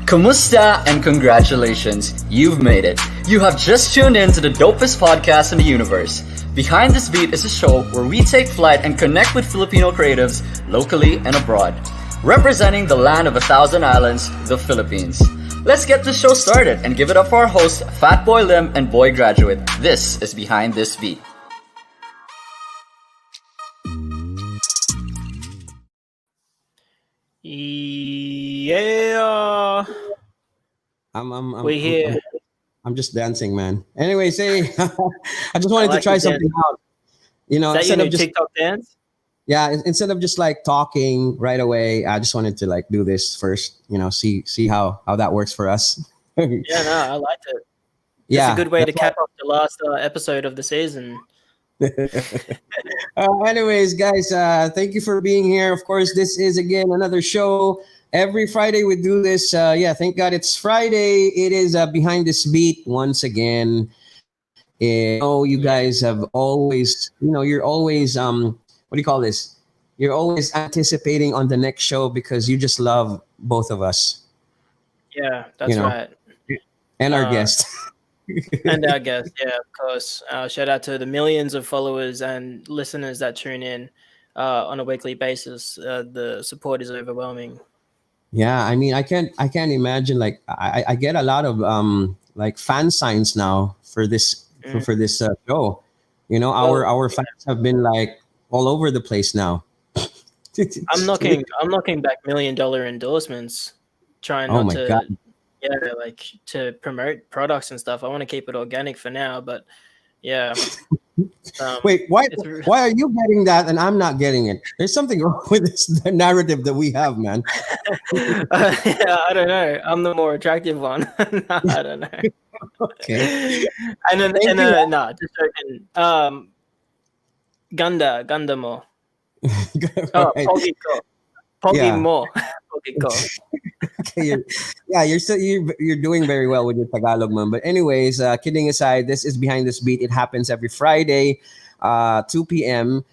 Kamusta and congratulations, you've made it. You have just tuned in to the dopest podcast in the universe. Behind This Beat is a show where we take flight and connect with Filipino creatives locally and abroad, representing the land of 1,000 islands, the Philippines. Let's get the show started and give it up for our host, Phat Boy, Lim and Boy Graduate. This is Behind This Beat. Yeah. We here. I'm just dancing, man. Anyway, I just wanted to try something out. You know, Is that your new TikTok dance? Yeah, instead of just like talking right away, I just wanted to like do this first. You know, see how that works for us. Yeah, no, I liked it. Yeah, it's a good way to cap off the last episode of the season. Anyways, guys, thank you for being here. Of course, this is again another show. Every Friday we do this. Thank God it's Friday. It is Behind This Beat once again. You guys have always, you're always what do you call this? You're always anticipating on the next show because you just love both of us. Yeah, that's right. And our guest. And our guest, yeah, of course. Shout out to the millions of followers and listeners that tune in on a weekly basis. The support is overwhelming. Yeah, I mean, I can't imagine. Like, I get a lot of like fan signs now for this for this show. You know, our fans have been like all over the place now. I'm knocking back $1 million endorsements, trying not to. God. Yeah, like to promote products and stuff. I want to keep it organic for now, but yeah. Wait, why are you getting that and I'm not getting it? There's something wrong with this narrative that we have, man. Yeah, I don't know. I'm the more attractive one. No, I don't know. Okay. And then, no, just joking. Ganda mo. Oh, Pogi ko. Pogi mo. Pogi ko. Okay, you're doing very well with your Tagalog, man. But anyways, kidding aside, this is Behind This Beat. It happens every Friday, 2 p.m.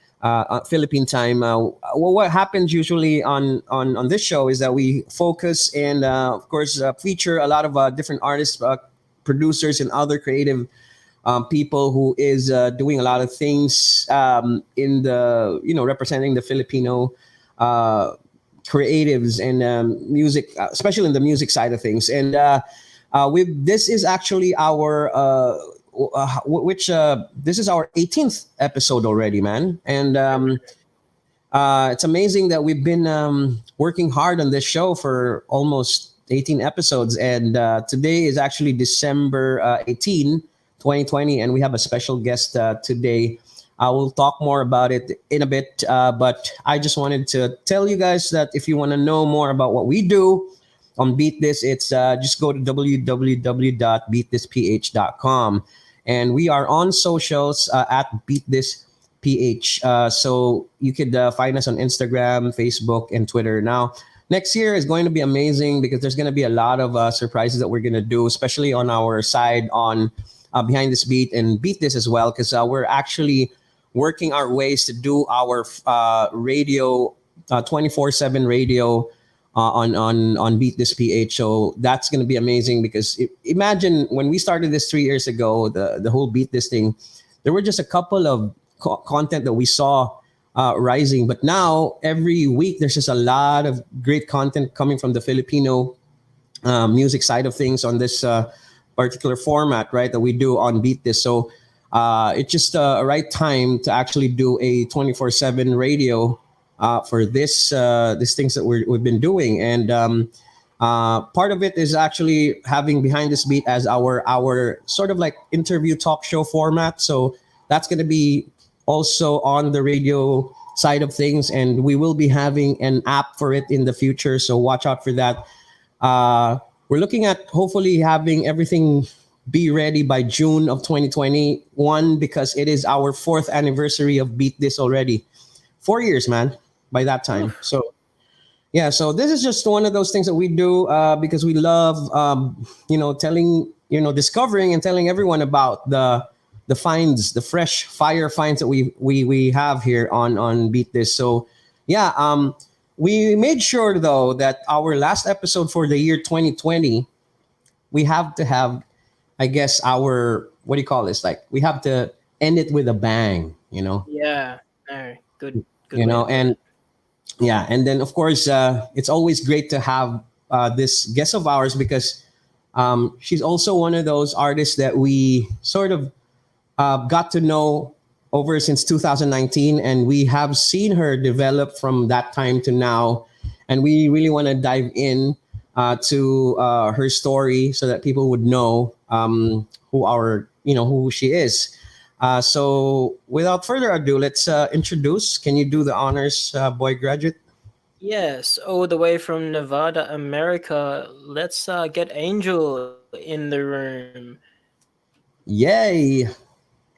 Philippine time. What happens usually on this show is that we focus and of course feature a lot of different artists, producers, and other creative people who is doing a lot of things in the representing the Filipino creatives and music, especially in the music side of things. And this is actually our this is our 18th episode already, man. And it's amazing that we've been working hard on this show for almost 18 episodes. And today is actually December 18, 2020, and we have a special guest today. I will talk more about it in a bit, but I just wanted to tell you guys that if you want to know more about what we do on Beat This, it's just go to www.beatthisph.com. And we are on socials at Beat This PH. So you could find us on Instagram, Facebook, and Twitter. Now, next year is going to be amazing because there's going to be a lot of surprises that we're going to do, especially on our side on Behind This Beat and Beat This as well, because we're actually working our ways to do our radio 24/7 radio on Beat This PH. So that's going to be amazing because imagine when we started this 3 years ago, the whole Beat This thing, there were just a couple of content that we saw rising. But now every week there's just a lot of great content coming from the Filipino music side of things on this particular format, right, that we do on Beat This. So it's just a right time to actually do a 24/7 radio for this things that we've been doing. And part of it is actually having Behind This Beat as our sort of like interview talk show format. So that's going to be also on the radio side of things, and we will be having an app for it in the future. So watch out for that. We're looking at hopefully having everything be ready by June of 2021 because it is our 4th anniversary of Beat This already. 4 years, man, by that time. So, yeah, so this is just one of those things that we do because we love, telling, discovering and telling everyone about the finds, the fresh fire finds that we have here on Beat This. So, yeah, we made sure though that our last episode for the year 2020, we have to have, I guess, our, what do you call this? Like, we have to end it with a bang, Yeah. No, good you way to know, put and it. yeah, and then of course, it's always great to have this guest of ours because she's also one of those artists that we sort of got to know over since 2019, and we have seen her develop from that time to now, and we really want to dive in to her story so that people would know who she is. So without further ado, let's introduce. Can you do the honors, boy graduate? Yes, all the way from Nevada, America. Let's get Angel in the room. Yay!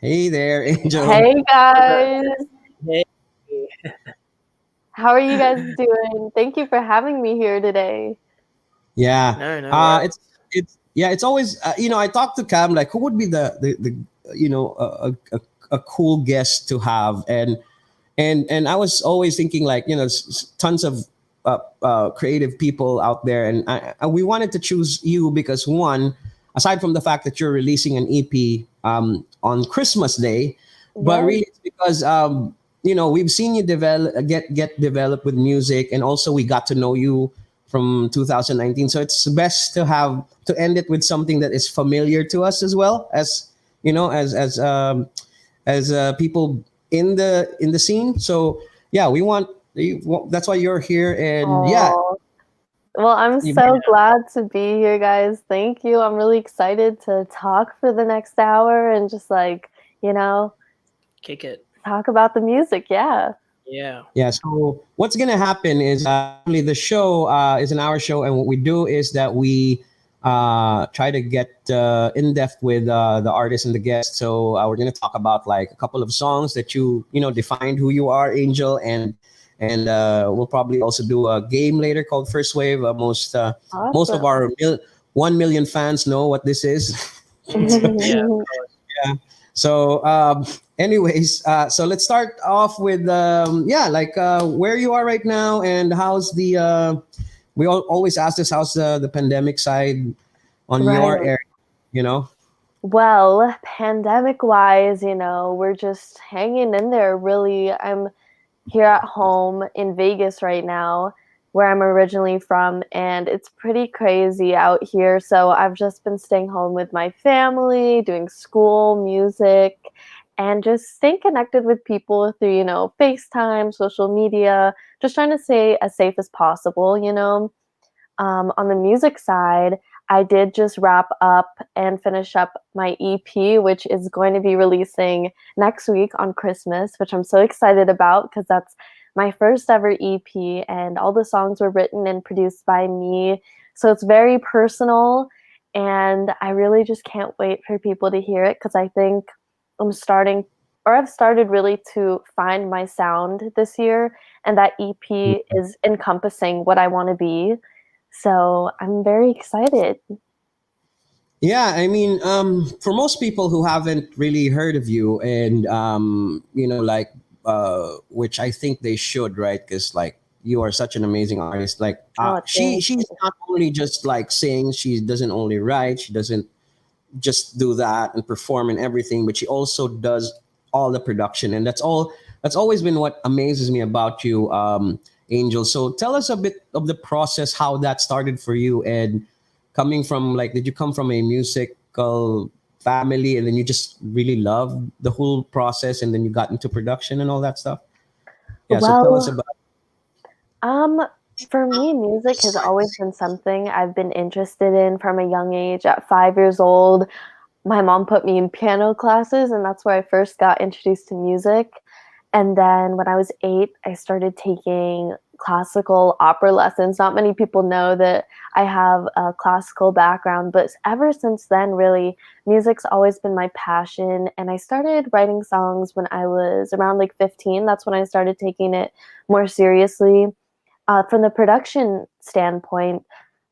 Hey there, Angel. Hey guys, Hey. how are you guys doing? Thank you for having me here today. Yeah. No, It's always I talked to Cam like who would be the a cool guest to have, and I was always thinking like tons of creative people out there, and we wanted to choose you because one, aside from the fact that you're releasing an EP on Christmas Day, but Yes. really it's because we've seen you get developed with music, and also we got to know you from 2019. So it's best to end it with something that is familiar to us as well as people in the scene. So yeah, that's why you're here, and yeah. Aw. Well, I'm so glad to be here, guys. Thank you. I'm really excited to talk for the next hour and just kick it. talk about the music. Yeah. Yeah. So what's gonna happen is the show is an hour show, and what we do is that we try to get in depth with the artist and the guest. So we're gonna talk about like a couple of songs that defined who you are, Angel, and we'll probably also do a game later called First Wave. Most of Awesome. our 1 million fans know what this is. Yeah. So, anyways, so let's start off with where you are right now, and how's the we always ask this, how's the pandemic side on your Right. area? Well, pandemic wise, we're just hanging in there really. I'm here at home in Vegas right now, where I'm originally from, and it's pretty crazy out here. So I've just been staying home with my family, doing school, music, and just staying connected with people through, FaceTime, social media, just trying to stay as safe as possible. On the music side, I did just wrap up and finish up my EP, which is going to be releasing next week on Christmas, which I'm so excited about because that's my first ever EP, and all the songs were written and produced by me. So it's very personal, and I really just can't wait for people to hear it because I think I've started really to find my sound this year, and that EP is encompassing what I want to be. So I'm very excited. Yeah, I mean, for most people who haven't really heard of you, and which I think they should, right? Because like you are such an amazing artist. Like she's not only just like sings; she doesn't only write. She doesn't just do that and perform and everything, but she also does all the production, and that's all. That's always been what amazes me about you, Angel. So tell us a bit of the process, how that started for you, and coming from like, did you come from a musical family and then you just really loved the whole process and then you got into production and all that stuff? Yeah, so tell us about for me, music has always been something I've been interested in from a young age. At 5 years old, my mom put me in piano classes, and that's where I first got introduced to music. And then when I was 8, I started taking classical opera lessons. Not many people know that I have a classical background, but ever since then, really, music's always been my passion. And I started writing songs when I was around like 15. That's when I started taking it more seriously. From the production standpoint,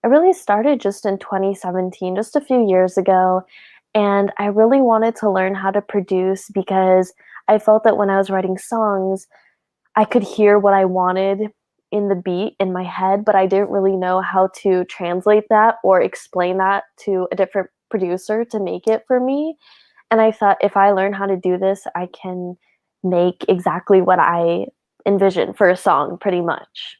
I really started just in 2017, just a few years ago. And I really wanted to learn how to produce because I felt that when I was writing songs, I could hear what I wanted in the beat in my head, but I didn't really know how to translate that or explain that to a different producer to make it for me. And I thought if I learn how to do this, I can make exactly what I envision for a song pretty much.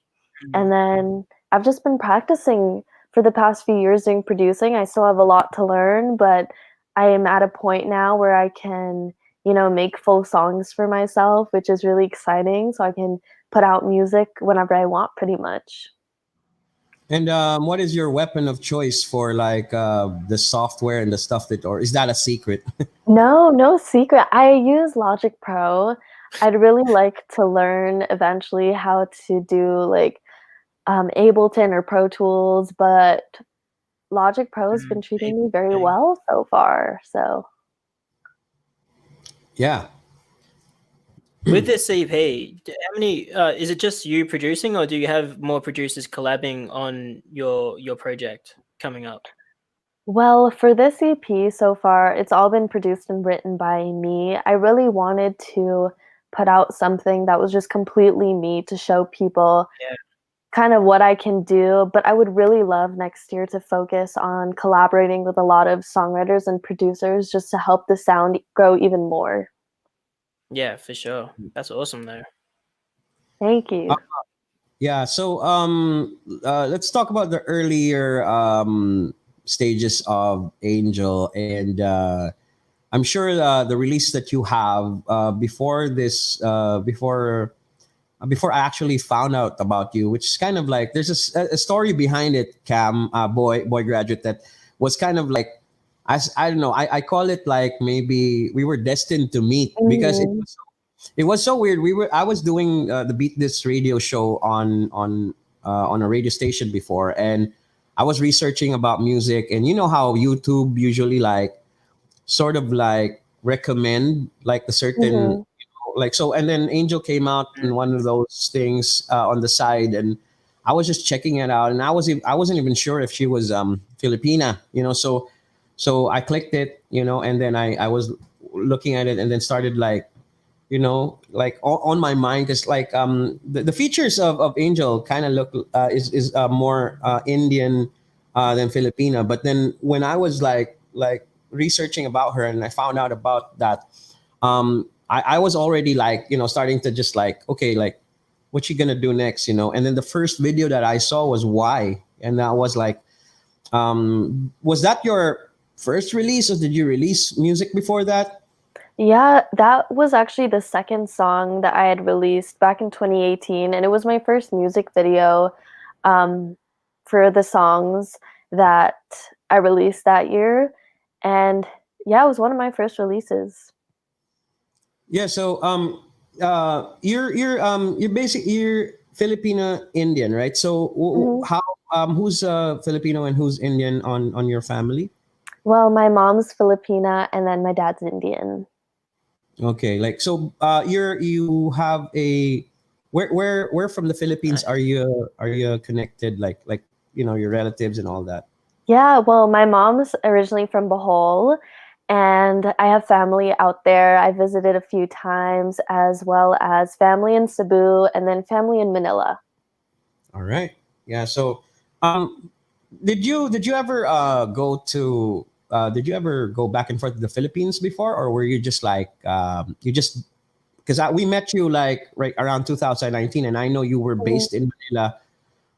And then I've just been practicing for the past few years doing producing. I still have a lot to learn, but I am at a point now where I can, make full songs for myself, which is really exciting. So I can put out music whenever I want pretty much. And what is your weapon of choice for like the software and the stuff or is that a secret? No secret. I use Logic Pro. I'd really like to learn eventually how to do like Ableton or Pro Tools, but Logic Pro has been treating me very well so far. So yeah. With this EP, how many is it just you producing, or do you have more producers collabing on your project coming up? well, for this EP so far, it's all been produced and written by me. I really wanted to put out something that was just completely me to show people kind of what I can do, but I would really love next year to focus on collaborating with a lot of songwriters and producers just to help the sound grow even more. Yeah, for sure. That's awesome though. Thank you. Yeah, so let's talk about the earlier stages of Angel, and I'm sure the release that you have before this, before I actually found out about you, which is kind of like there's a story behind it, Cam, boy graduate, that was kind of like I don't know, I call it like maybe we were destined to meet because it was so weird. I was doing the Beat This radio show on a radio station before, and I was researching about music, and you know how YouTube usually like sort of like recommend like the certain like so, and then Angel came out in one of those things on the side, and I was just checking it out, and I wasn't even sure if she was Filipina, so I clicked it, and then I was looking at it, and then started like like on my mind, because like the features of Angel kind of look is more Indian than Filipina, but then when I was like researching about her and I found out about that, I was already like starting to just like, okay, like what you gonna do next, and then the first video that I saw was Why, and that was like was that your first release, or did you release music before that? Yeah, that was actually the second song that I had released back in 2018, and it was my first music video for the songs that I released that year. And yeah, it was one of my first releases. Yeah, so you're Filipino-Indian, right? So how who's Filipino and who's Indian on your family? Well, my mom's Filipina and then my dad's Indian. Okay, like so you have a where from the Philippines are you connected, like your relatives and all that? Yeah, well, my mom's originally from Bohol, and I have family out there. I visited a few times, as well as family in Cebu and then family in Manila. All right. Yeah. So, did you ever did you ever go back and forth to the Philippines before, or were you just like you just because we met you like right around 2019, and I know you were based in Manila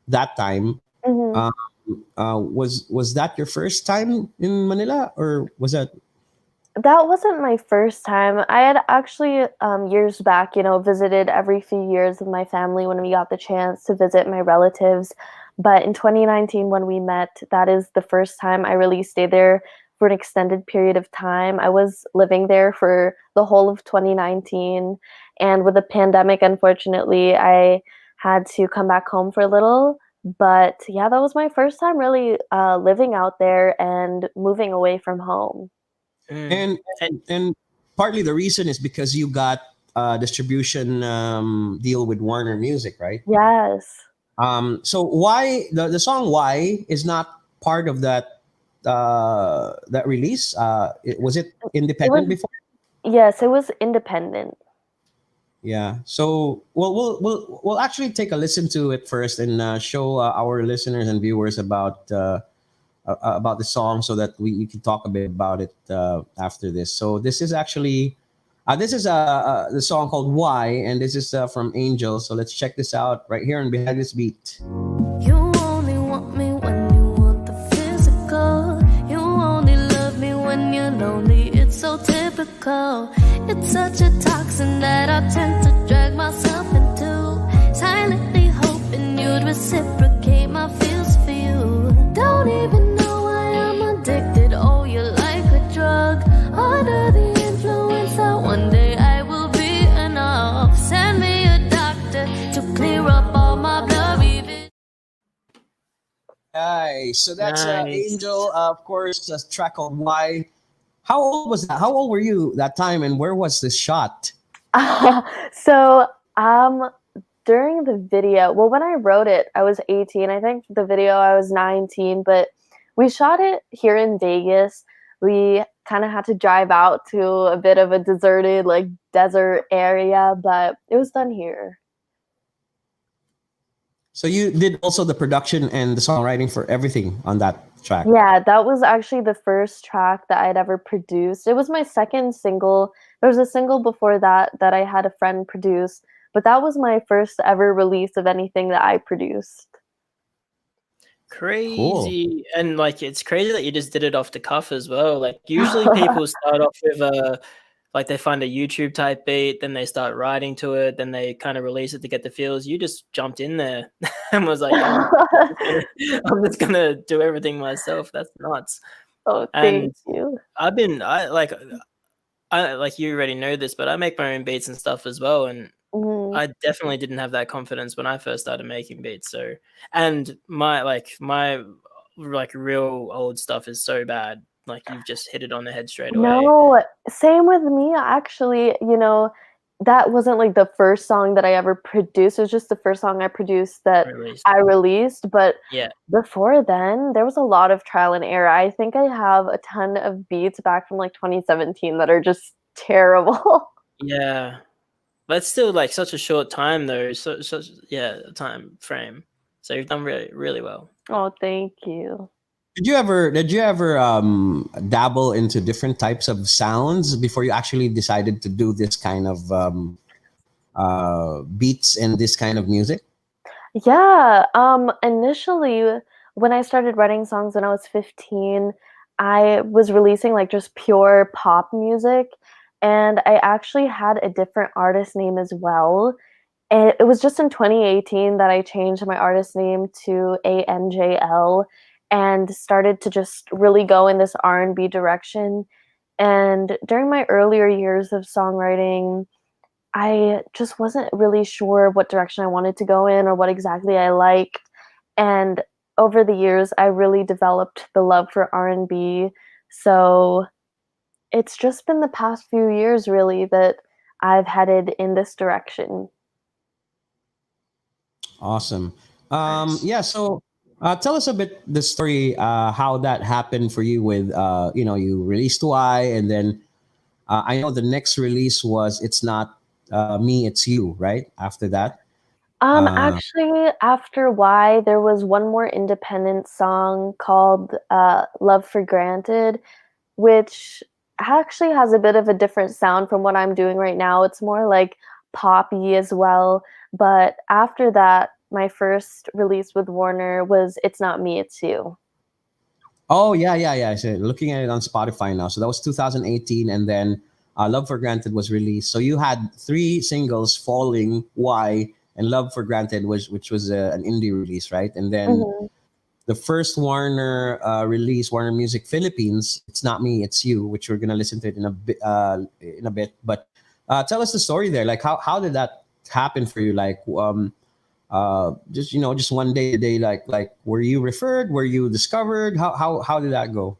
that time. Mm-hmm. Was that your first time in Manila, or was that? That wasn't my first time. I had actually years back, visited every few years with my family when we got the chance to visit my relatives. But in 2019, when we met, that is the first time I really stayed there for an extended period of time. I was living there for the whole of 2019. And with the pandemic, unfortunately, I had to come back home for a little. But yeah, that was my first time really living out there and moving away from home. And partly the reason is because you got a distribution deal with Warner Music, right? Yes. So why the song "Why" is not part of that that release? Was it independent before? Yes, it was independent. Yeah. So we'll actually take a listen to it first and show our listeners and viewers about the song so that we can talk a bit about it after this. So this is actually the song called Why, and this is from Angel. So let's check this out right here and Behind This Beat. You only want me when you want the physical. You only love me when you're lonely. It's so typical. It's such a toxin that I tend to drag myself into, silently hoping you'd reciprocate my feels for you. Don't even know why I'm addicted. Oh, you're like a drug. Under the influence that one day I will be enough. Send me a doctor to clear up all my blurry. Nice. So that's Nice. Angel, of course, a track called Why. How old was that? How old were you that time, and where was this shot? So during the video, well, when I wrote it, I was 18. I think for the video, I was 19, but we shot it here in Vegas. We kind of had to drive out to a bit of a deserted, like, desert area, but it was done here. So you did also the production and the songwriting for everything on that track. Yeah, that was actually the first track that I'd ever produced. It was my second single. There was a single before that I had a friend produce, but that was my first ever release of anything that I produced. Crazy. Cool. And like it's crazy that you just did it off the cuff as well. Like usually people start off with like they find a YouTube type beat, then they start writing to it, then they kind of release it to get the feels. You just jumped in there and was like, I'm just gonna do everything myself. That's nuts. Oh, And thank you. I like you already know this, but I make my own beats and stuff as well. And Mhm. I definitely didn't have that confidence when I first started making beats. So, and my real old stuff is so bad. Like you've just hit it on the head straight away. No, same with me, actually. That wasn't like the first song that I ever produced. It was just the first song I produced that Released. I released. But Yeah. before then, there was a lot of trial and error. I think I have a ton of beats back from like 2017 that are just terrible. Yeah. But it's still like such a short time though. Such time frame. So you've done really, really well. Oh, thank you. Did you ever dabble into different types of sounds before you actually decided to do this kind of beats and this kind of music? Yeah, initially when I started writing songs when I was 15, I was releasing like just pure pop music, and I actually had a different artist name as well. And it was just in 2018 that I changed my artist name to ANJL and started to just really go in this R&B direction. And during my earlier years of songwriting, I just wasn't really sure what direction I wanted to go in or what exactly I liked. And over the years, I really developed the love for R&B. So it's just been the past few years really that I've headed in this direction. Awesome. Nice. Yeah. So tell us a bit the story, how that happened for you with, you released Why, and then I know the next release was It's Not Me, It's You, right? After that. Actually, after Why, there was one more independent song called Love for Granted, which actually has a bit of a different sound from what I'm doing right now. It's more like poppy as well. But after that, my first release with Warner was It's Not Me, It's You. Oh, yeah. So looking at it on Spotify now. So that was 2018, and then Love for Granted was released. So you had 3 singles: Falling, Why, and Love for Granted, which was an indie release, right? And then the first Warner release, Warner Music Philippines, It's Not Me, It's You, which we're gonna listen to it in a bit. But tell us the story there. Like, how did that happen for you? Like, just one day to day. Like, were you referred? Were you discovered? How did that go?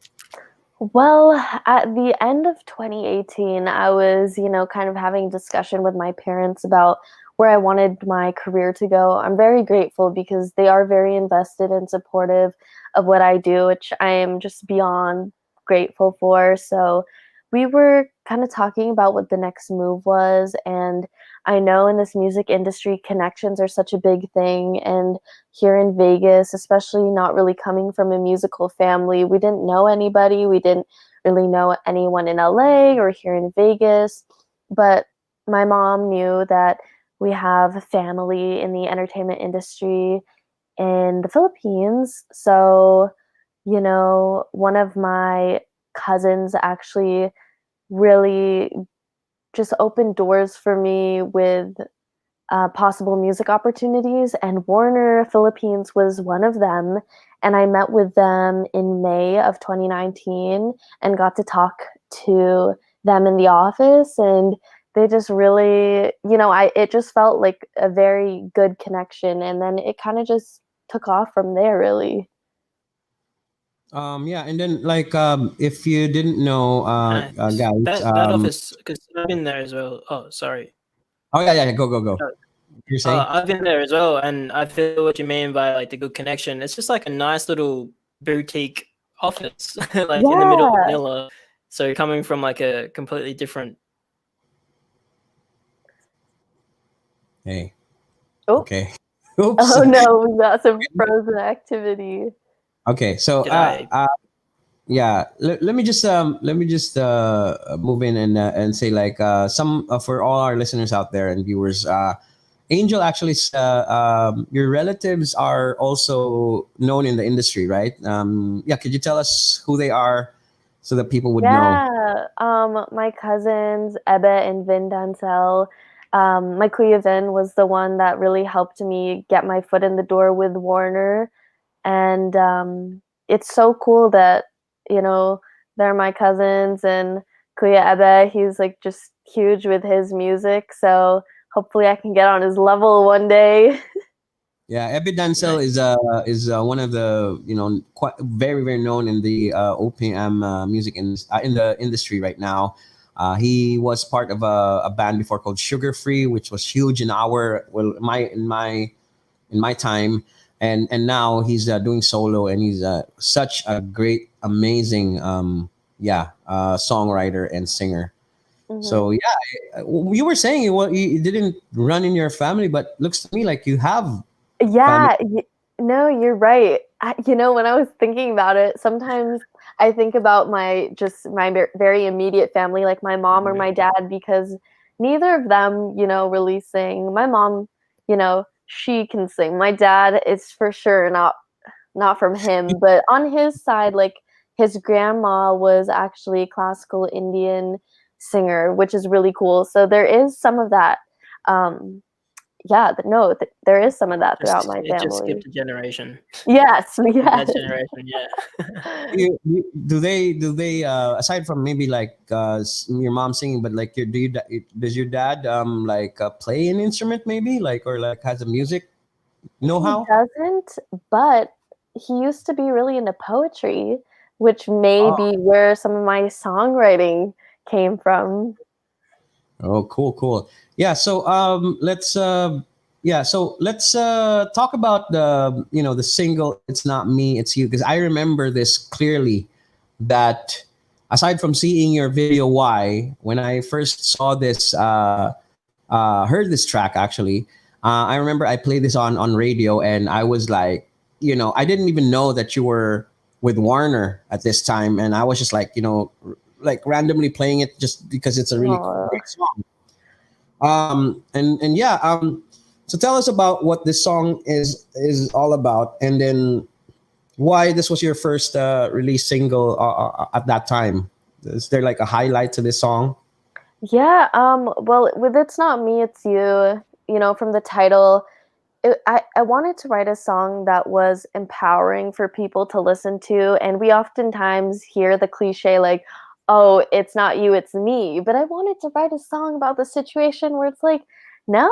Well, at the end of 2018, I was, kind of having a discussion with my parents about where I wanted my career to go. I'm very grateful because they are very invested and supportive of what I do, which I am just beyond grateful for. So we were kind of talking about what the next move was. And I know in this music industry, connections are such a big thing. And here in Vegas, especially not really coming from a musical family, we didn't know anybody. We didn't really know anyone in LA or here in Vegas. But my mom knew that we have a family in the entertainment industry in the Philippines. So, one of my cousins actually really just opened doors for me with possible music opportunities, and Warner Philippines was one of them. And I met with them in May of 2019 and got to talk to them in the office, and they just really, it just felt like a very good connection, and then it kind of just took off from there, really. Yeah, and then like if you didn't know, Nice. guys, That office, because I've been there as well. Oh, sorry. oh yeah, go. Uh, You're saying? I've been there as well, and I feel what you mean by like the good connection. It's just like a nice little boutique office, like in the middle of Yeah. Manila. So coming from like a completely different. Hey. Oh. Okay. Oops. Oh no, we got some frozen activity. Okay, so Did I? yeah, let me just move in and say like some for all our listeners out there and viewers, Angel actually your relatives are also known in the industry, right? Yeah, could you tell us who they are so that people would know? Yeah, my cousins Ebe and Vin Dancel. My kuya Vin was the one that really helped me get my foot in the door with Warner, and it's so cool that they're my cousins, and kuya Ebe, he's like just huge with his music, so hopefully I can get on his level one day. Yeah, Ebby Dancel is one of the quite very known in the OPM music in the industry right now. He was part of a band before called Sugar Free, which was huge in my time, and now he's doing solo, and he's such a great, amazing songwriter and singer. So Mhm. yeah, you were saying you didn't run in your family, but looks to me like you have family. Yeah, no, you're right. When I was thinking about it, sometimes I think about my very immediate family, like my mom or my dad, because neither of them, really sing. My mom, she can sing. My dad is for sure not from him, but on his side, like his grandma was actually a classical Indian singer, which is really cool. So there is some of that. Um, yeah, no, there is some of that throughout my It just family. skipped a generation. Yes, That yes. generation, yeah. Do they aside from maybe like your mom singing, but like does your dad like play an instrument maybe like or like has a music He know-how? doesn't, but he used to be really into poetry, which may Oh, be where some of my songwriting came from. oh, cool. Yeah, so let's talk about the single "It's Not Me, It's You" because I remember this clearly. That aside from seeing your video, why when I first saw this, heard this track actually, I remember I played this on radio, and I was like, I didn't even know that you were with Warner at this time, and I was just like, like randomly playing it just because it's a really Aw. great song. And yeah, so tell us about what this song is all about, and then why this was your first release single at that time. Is there like a highlight to this song? Yeah, well, with It's Not Me, It's You, from the title, I wanted to write a song that was empowering for people to listen to. And we oftentimes hear the cliche, like, oh, it's not you, it's me. But I wanted to write a song about the situation where it's like, no,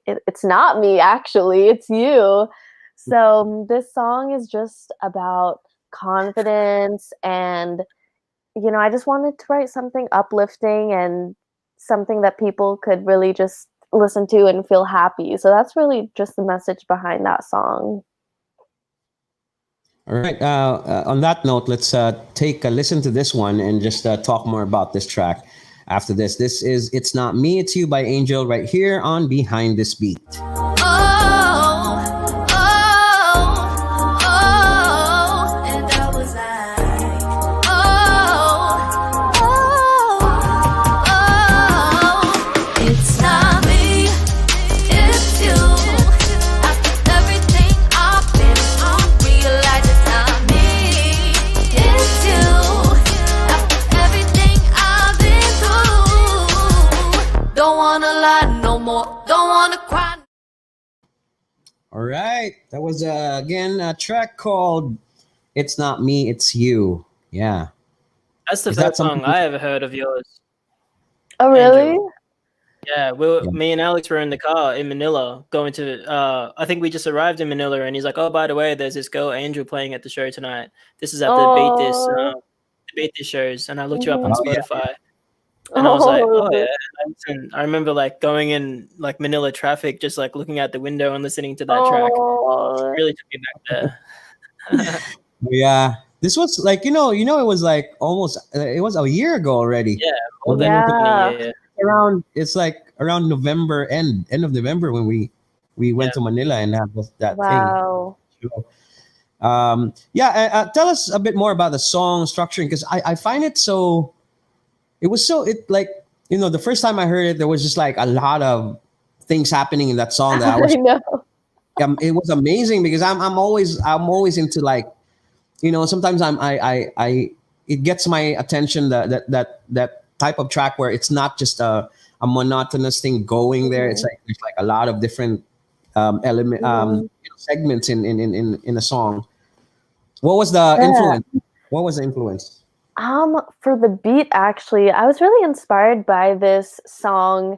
it's not me, actually, it's you. So this song is just about confidence, and I just wanted to write something uplifting and something that people could really just listen to and feel happy. So that's really just the message behind that song. All right. On that note, let's take a listen to this one and just talk more about this track. after this. This is It's Not Me, It's You by ANJL right here on Behind This Beat. And I was like, it's not me, it's you. After everything I've been through, realize it's not me, it's you. After everything I've been through, don't wanna lie no more, don't wanna cry. All right. That was, again, a track called It's Not Me, It's You. Yeah. That's the Is that first song something- I ever heard of yours. Oh, really? Yeah, me and Alex were in the car in Manila going to, I think we just arrived in Manila, and he's like, oh, by the way, there's this girl, Angel, playing at the show tonight. This is at the Beat This shows. And I looked you up on Oh, yeah. Spotify. And I was like, oh, okay. yeah. And I remember like going in like Manila traffic, just like looking out the window and listening to that track. Oh. It really took me back there. Yeah. This was like, it was like almost, it was a year ago already. Yeah, more than Yeah. a year. It's like around November, end of November when we went to Manila and had that Wow. thing. Tell us a bit more about the song structuring, because I find it so, the first time I heard it, there was just like a lot of things happening in that song that I was I know. it was amazing, because I'm always into like, sometimes it gets my attention, that type of track where it's not just a monotonous thing going there. It's like there's like a lot of different segments in a song. What was the influence? What was the influence? For the beat, actually, I was really inspired by this song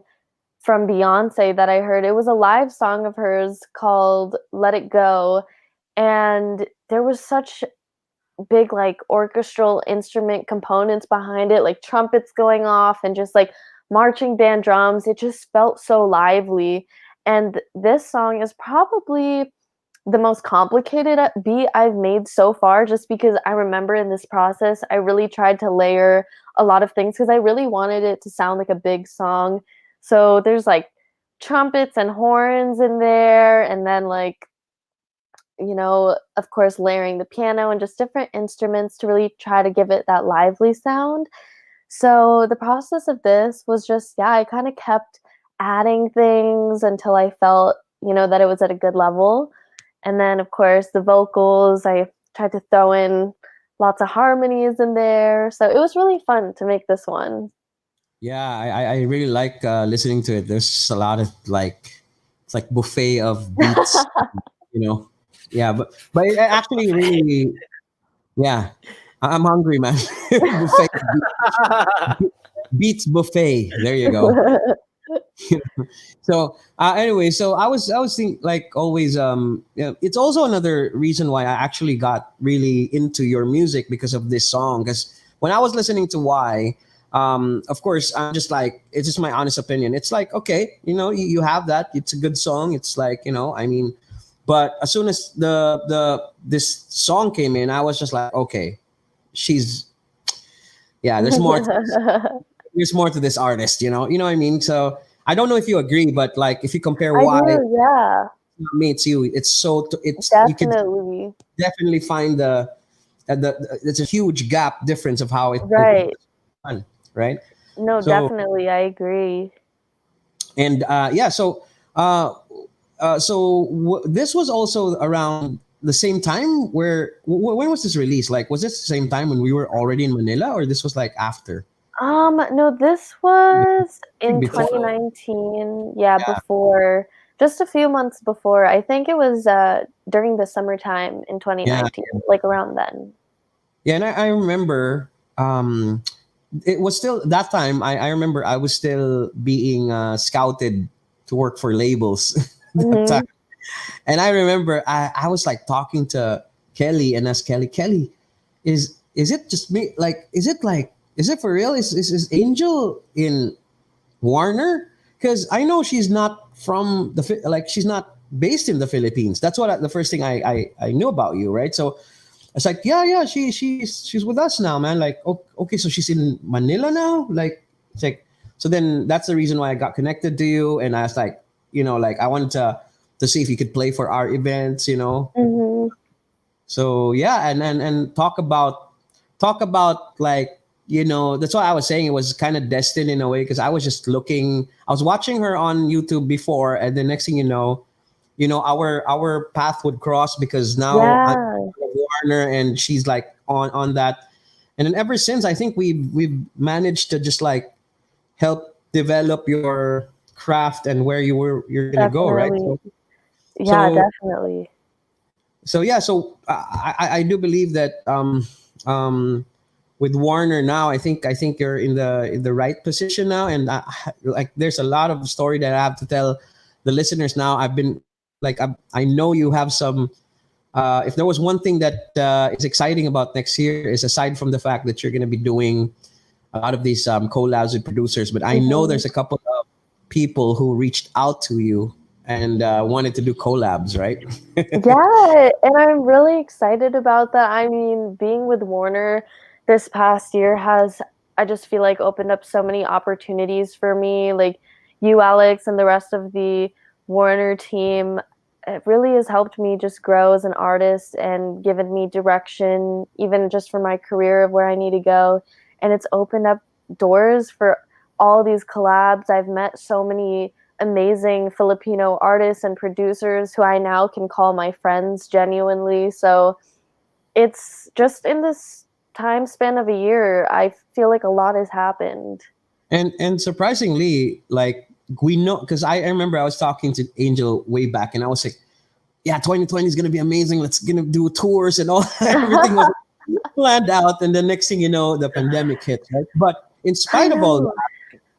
from Beyonce that I heard. It was a live song of hers called Let It Go. And there was such big like orchestral instrument components behind it, like trumpets going off and just like marching band drums. It just felt so lively. And this song is probably the most complicated beat I've made so far, just because I remember in this process, I really tried to layer a lot of things because I really wanted it to sound like a big song. So there's like trumpets and horns in there, and then like, of course, layering the piano and just different instruments to really try to give it that lively sound. So the process of this was just, I kind of kept adding things until I felt, that it was at a good level. And then, of course, the vocals, I tried to throw in lots of harmonies in there. So it was really fun to make this one. Yeah, I really like listening to it. There's just a lot of it's like buffet of beats, Yeah, but it actually really, I'm hungry, man. Buffet, beats buffet. There you go. So anyway, so I was thinking, like always, it's also another reason why I actually got really into your music, because of this song. Because when I was listening to Why, of course, I'm just like, it's just my honest opinion. It's like, okay, you have that. It's a good song. It's like, but as soon as this song came in, I was just like, okay, there's more. There's more to this artist, you know what I mean? So I don't know if you agree, but like if you compare Why, Me, It's You, it's definitely. you can definitely find it's a huge gap difference of how it right. Right? No, So- definitely, I agree. And this was around around the same time when was this released? Like, was this the same time when we were already in Manila, or this was like after? No, this was in Before. 2019. Yeah, before, just a few months before. I think it was during the summertime in 2019, like around then. Yeah, and I remember it was still that time. I remember I was still being scouted to work for labels that time. And I remember I was like talking to Kelly and asked Kelly, is it just me? Like, is it for real? Is Angel in Warner? Because I know she's not from she's not based in the Philippines. That's what the first thing I knew about you, right? So it's like, she's with us now, man. Like, okay, so she's in Manila now. Like, It's like, so then that's the reason why I got connected to you, and I was like, like I wanted to see if you could play for our events, Mm-hmm. So yeah, and talk about like, that's why I was saying it was kind of destined in a way, because I was just looking, I was watching her on YouTube before, and the next thing our path would cross, because now I'm Yeah, a Warner and she's like on that, and then ever since I think we've managed to just like help develop your craft and where you're gonna go, right? definitely. Yeah, So definitely. so yeah, so I do believe that with Warner now, I think you're in the right position now, and like there's a lot of story that I have to tell the listeners now. I've been like I know you have some. If there was one thing that is exciting about next year, is aside from the fact that you're going to be doing a lot of these collabs with producers, but I know Mm-hmm. there's a couple of people who reached out to you and wanted to do collabs, right? Yeah, and I'm really excited about that. I mean, being with Warner this past year has, I just feel like, opened up so many opportunities for me. Like you, Alex, and the rest of the Warner team, it really has helped me just grow as an artist and given me direction, even just for my career of where I need to go. And it's opened up doors for all these collabs. I've met so many amazing Filipino artists and producers who I now can call my friends genuinely. So it's just in this time span of a year, I feel like a lot has happened. And surprisingly, like we know, because I remember I was talking to Angel way back, and I was like, "Yeah, 2020 is gonna be amazing. Let's gonna do tours and all." Everything was planned out, and the next thing you know, the pandemic hit, right? But I know.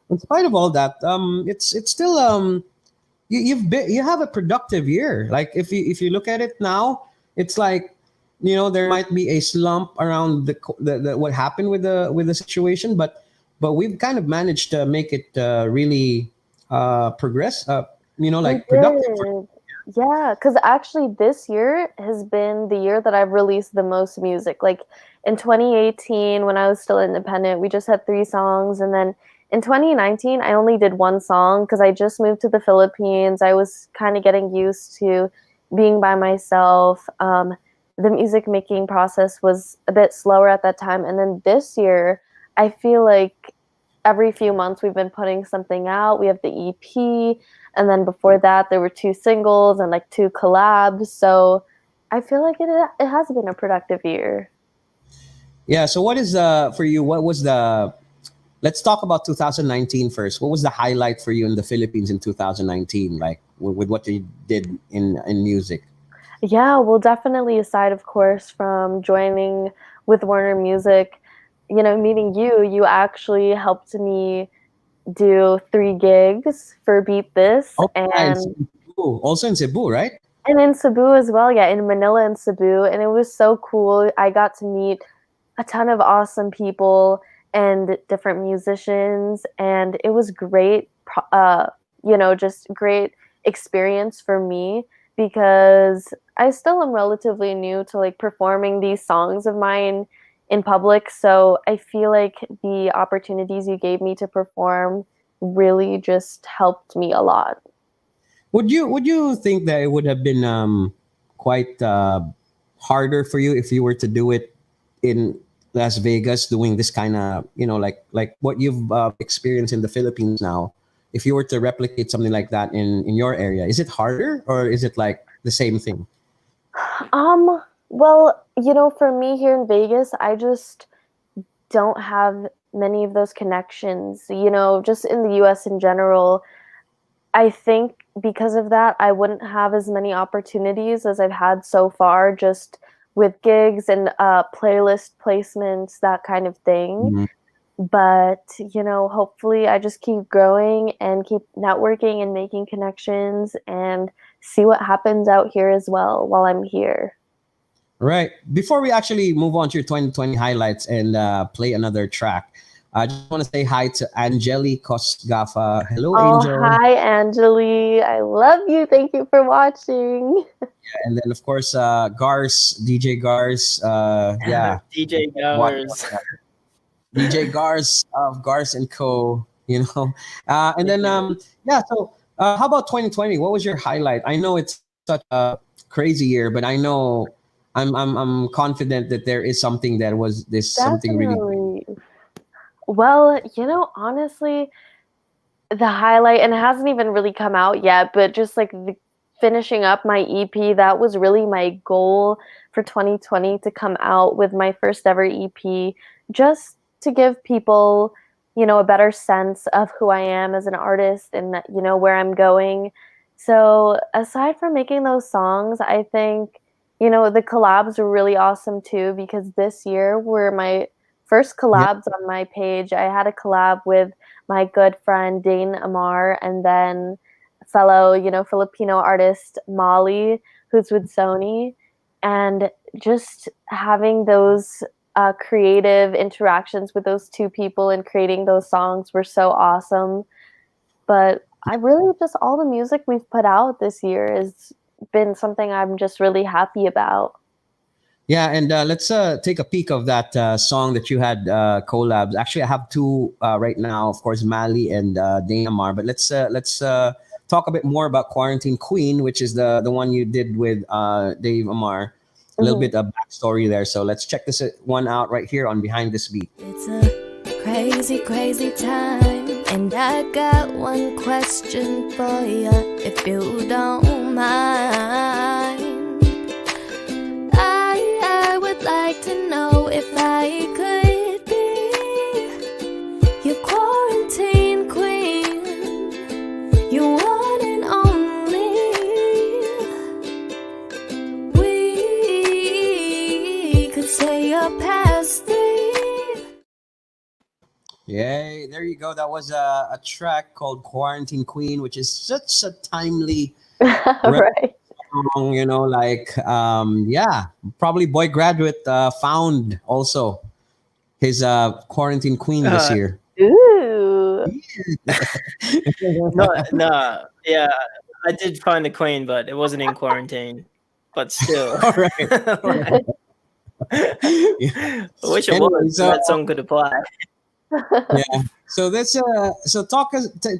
in spite of all that, it's still you have a productive year. Like if you look at it now, it's like there might be a slump around the what happened with the situation, but we've kind of managed to make it really progress. We Like productive. did. Yeah, because actually this year has been the year that I've released the most music. Like in 2018, when I was still independent, we just had 3 songs. And then in 2019, I only did 1 song because I just moved to the Philippines. I was kind of getting used to being by myself. The music making process was a bit slower at that time. And then this year, I feel like every few months we've been putting something out. We have the EP, and then before that there were 2 singles and like 2 collabs. So I feel like it has been a productive year. Yeah. So what is for you? What was the? Let's talk about 2019 first. What was the highlight for you in the Philippines in 2019? Like with what you did in music. Yeah, well, definitely aside, of course, from joining with Warner Music, meeting you actually helped me do 3 gigs for Beat This, Oh, nice. and Also in Cebu, right? in Cebu as well. Yeah, in Manila and Cebu, and it was so cool. I got to meet a ton of awesome people and different musicians, and it was great. Just great experience for me because I still am relatively new to like performing these songs of mine in public. So I feel like the opportunities you gave me to perform really just helped me a lot. Would you think that it would have been quite harder for you if you were to do it in Las Vegas, doing this kind of like what you've experienced in the Philippines now? If you were to replicate something like that in your area, is it harder or is it like the same thing? Well, for me here in Vegas, I just don't have many of those connections. Just in the US in general, I think because of that, I wouldn't have as many opportunities as I've had so far, just with gigs and playlist placements, that kind of thing. Mhm. But, hopefully I just keep growing and keep networking and making connections and see what happens out here as well while I'm here. Right. Before we actually move on to your 2020 highlights and play another track, I just want to say hi to Angeli Cosgafa. Hello, Oh, Angel. hi, Angeli. I love you. Thank you for watching. And then, of course, Gars, DJ Gars. Yeah. DJ Watch Goers. DJ Gars of Gars and Co. You know, and then yeah. So how about 2020? What was your highlight? I know it's such a crazy year, but I know I'm confident that there is something that was this something really. Definitely. Well, honestly, the highlight, and it hasn't even really come out yet, but just like finishing up my EP, that was really my goal for 2020, to come out with my first ever EP, just to give people, a better sense of who I am as an artist and, where I'm going. So aside from making those songs, I think, the collabs were really awesome too, because this year were my first Yeah. collabs on my page. I had a collab with my good friend Dane Amar, and then fellow, Filipino artist Molly, who's with Sony. And just having those creative interactions with those two people and creating those songs were so awesome. But I really just, all the music we've put out this year has been something I'm just really happy about. Yeah, and let's take a peek of that song that you had collabs. Actually, I have two right now. Of course, Mali and Dana Mar. But let's talk a bit more about Quarantine Queen, which is the one you did with Dave Amar. A little bit of backstory there. So let's check this one out right here on Behind This Beat. It's a crazy, crazy time, and I got one question for you, if you don't mind. I would like to know if I could be your quarantine queen, your one and only. We could say your past three. Yay, there you go. That was a track called Quarantine Queen, which is such a timely Right. song, yeah, probably Boy Graduate found also his Quarantine Queen this year. Ooh. No, yeah, I did find a queen, but it wasn't in quarantine. But still, All right. I wish it Anyway, was. So that song could apply. Yeah. So that's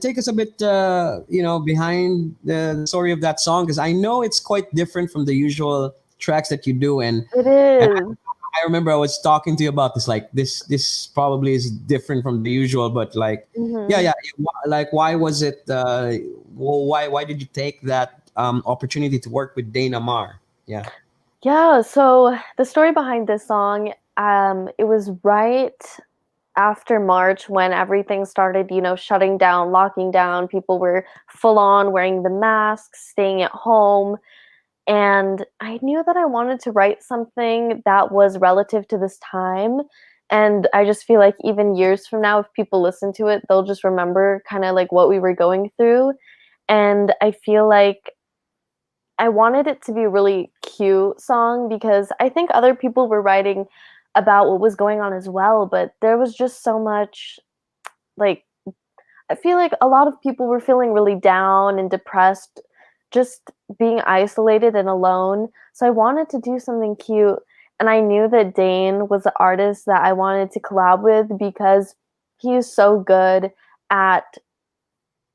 take us a bit behind the story of that song, because I know it's quite different from the usual tracks that you do, and It is. I remember I was talking to you about this, like this probably is different from the usual, but like Mhm. yeah, like why was it why did you take that opportunity to work with Dana Mar? Yeah, so the story behind this song, it was right after March when everything started, shutting down, locking down. People were full on wearing the masks, staying at home. And I knew that I wanted to write something that was relative to this time. And I just feel like even years from now, if people listen to it, they'll just remember kind of like what we were going through. And I feel like I wanted it to be a really cute song, because I think other people were writing about what was going on as well, but there was just so much, like, I feel like a lot of people were feeling really down and depressed, just being isolated and alone. So I wanted to do something cute, and I knew that Dane was the artist that I wanted to collab with, because he is so good at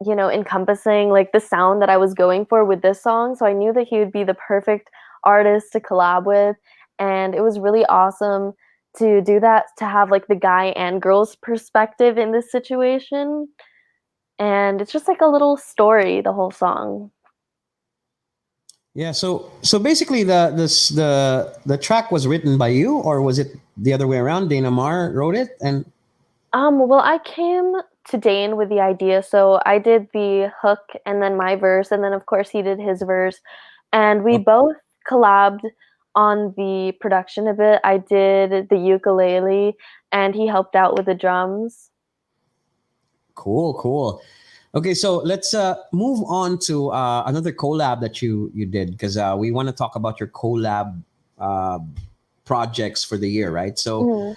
encompassing like the sound that I was going for with this song. So I knew that he would be the perfect artist to collab with. And it was really awesome to do that, to have like the guy and girl's perspective in this situation. And it's just like a little story, the whole song. Yeah, so basically the track was written by you, or was it the other way around? Dana Mar wrote it, and Well, I came to Dane with the idea, so I did the hook and then my verse, and then of course he did his verse, and we both collabed on the production of it. I did the ukulele, and he helped out with the drums. cool. Okay, so let's move on to another collab that you did, because we want to talk about your collab projects for the year, right? So, Mhm.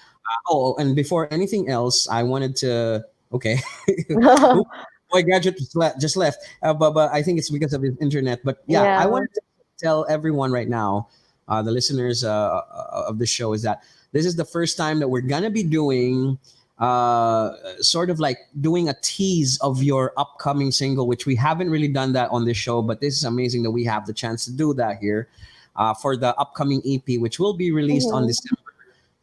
And before anything else, I wanted to. Okay, Mm-hmm. Boy Graduate just left, but I think it's because of his internet. But yeah, I Yeah. wanted to tell everyone right now, the listeners of the show, is that this is the first time that we're gonna be doing sort of like doing a tease of your upcoming single, which we haven't really done that on this show, but this is amazing that we have the chance to do that here for the upcoming EP, which will be released on Mhm. December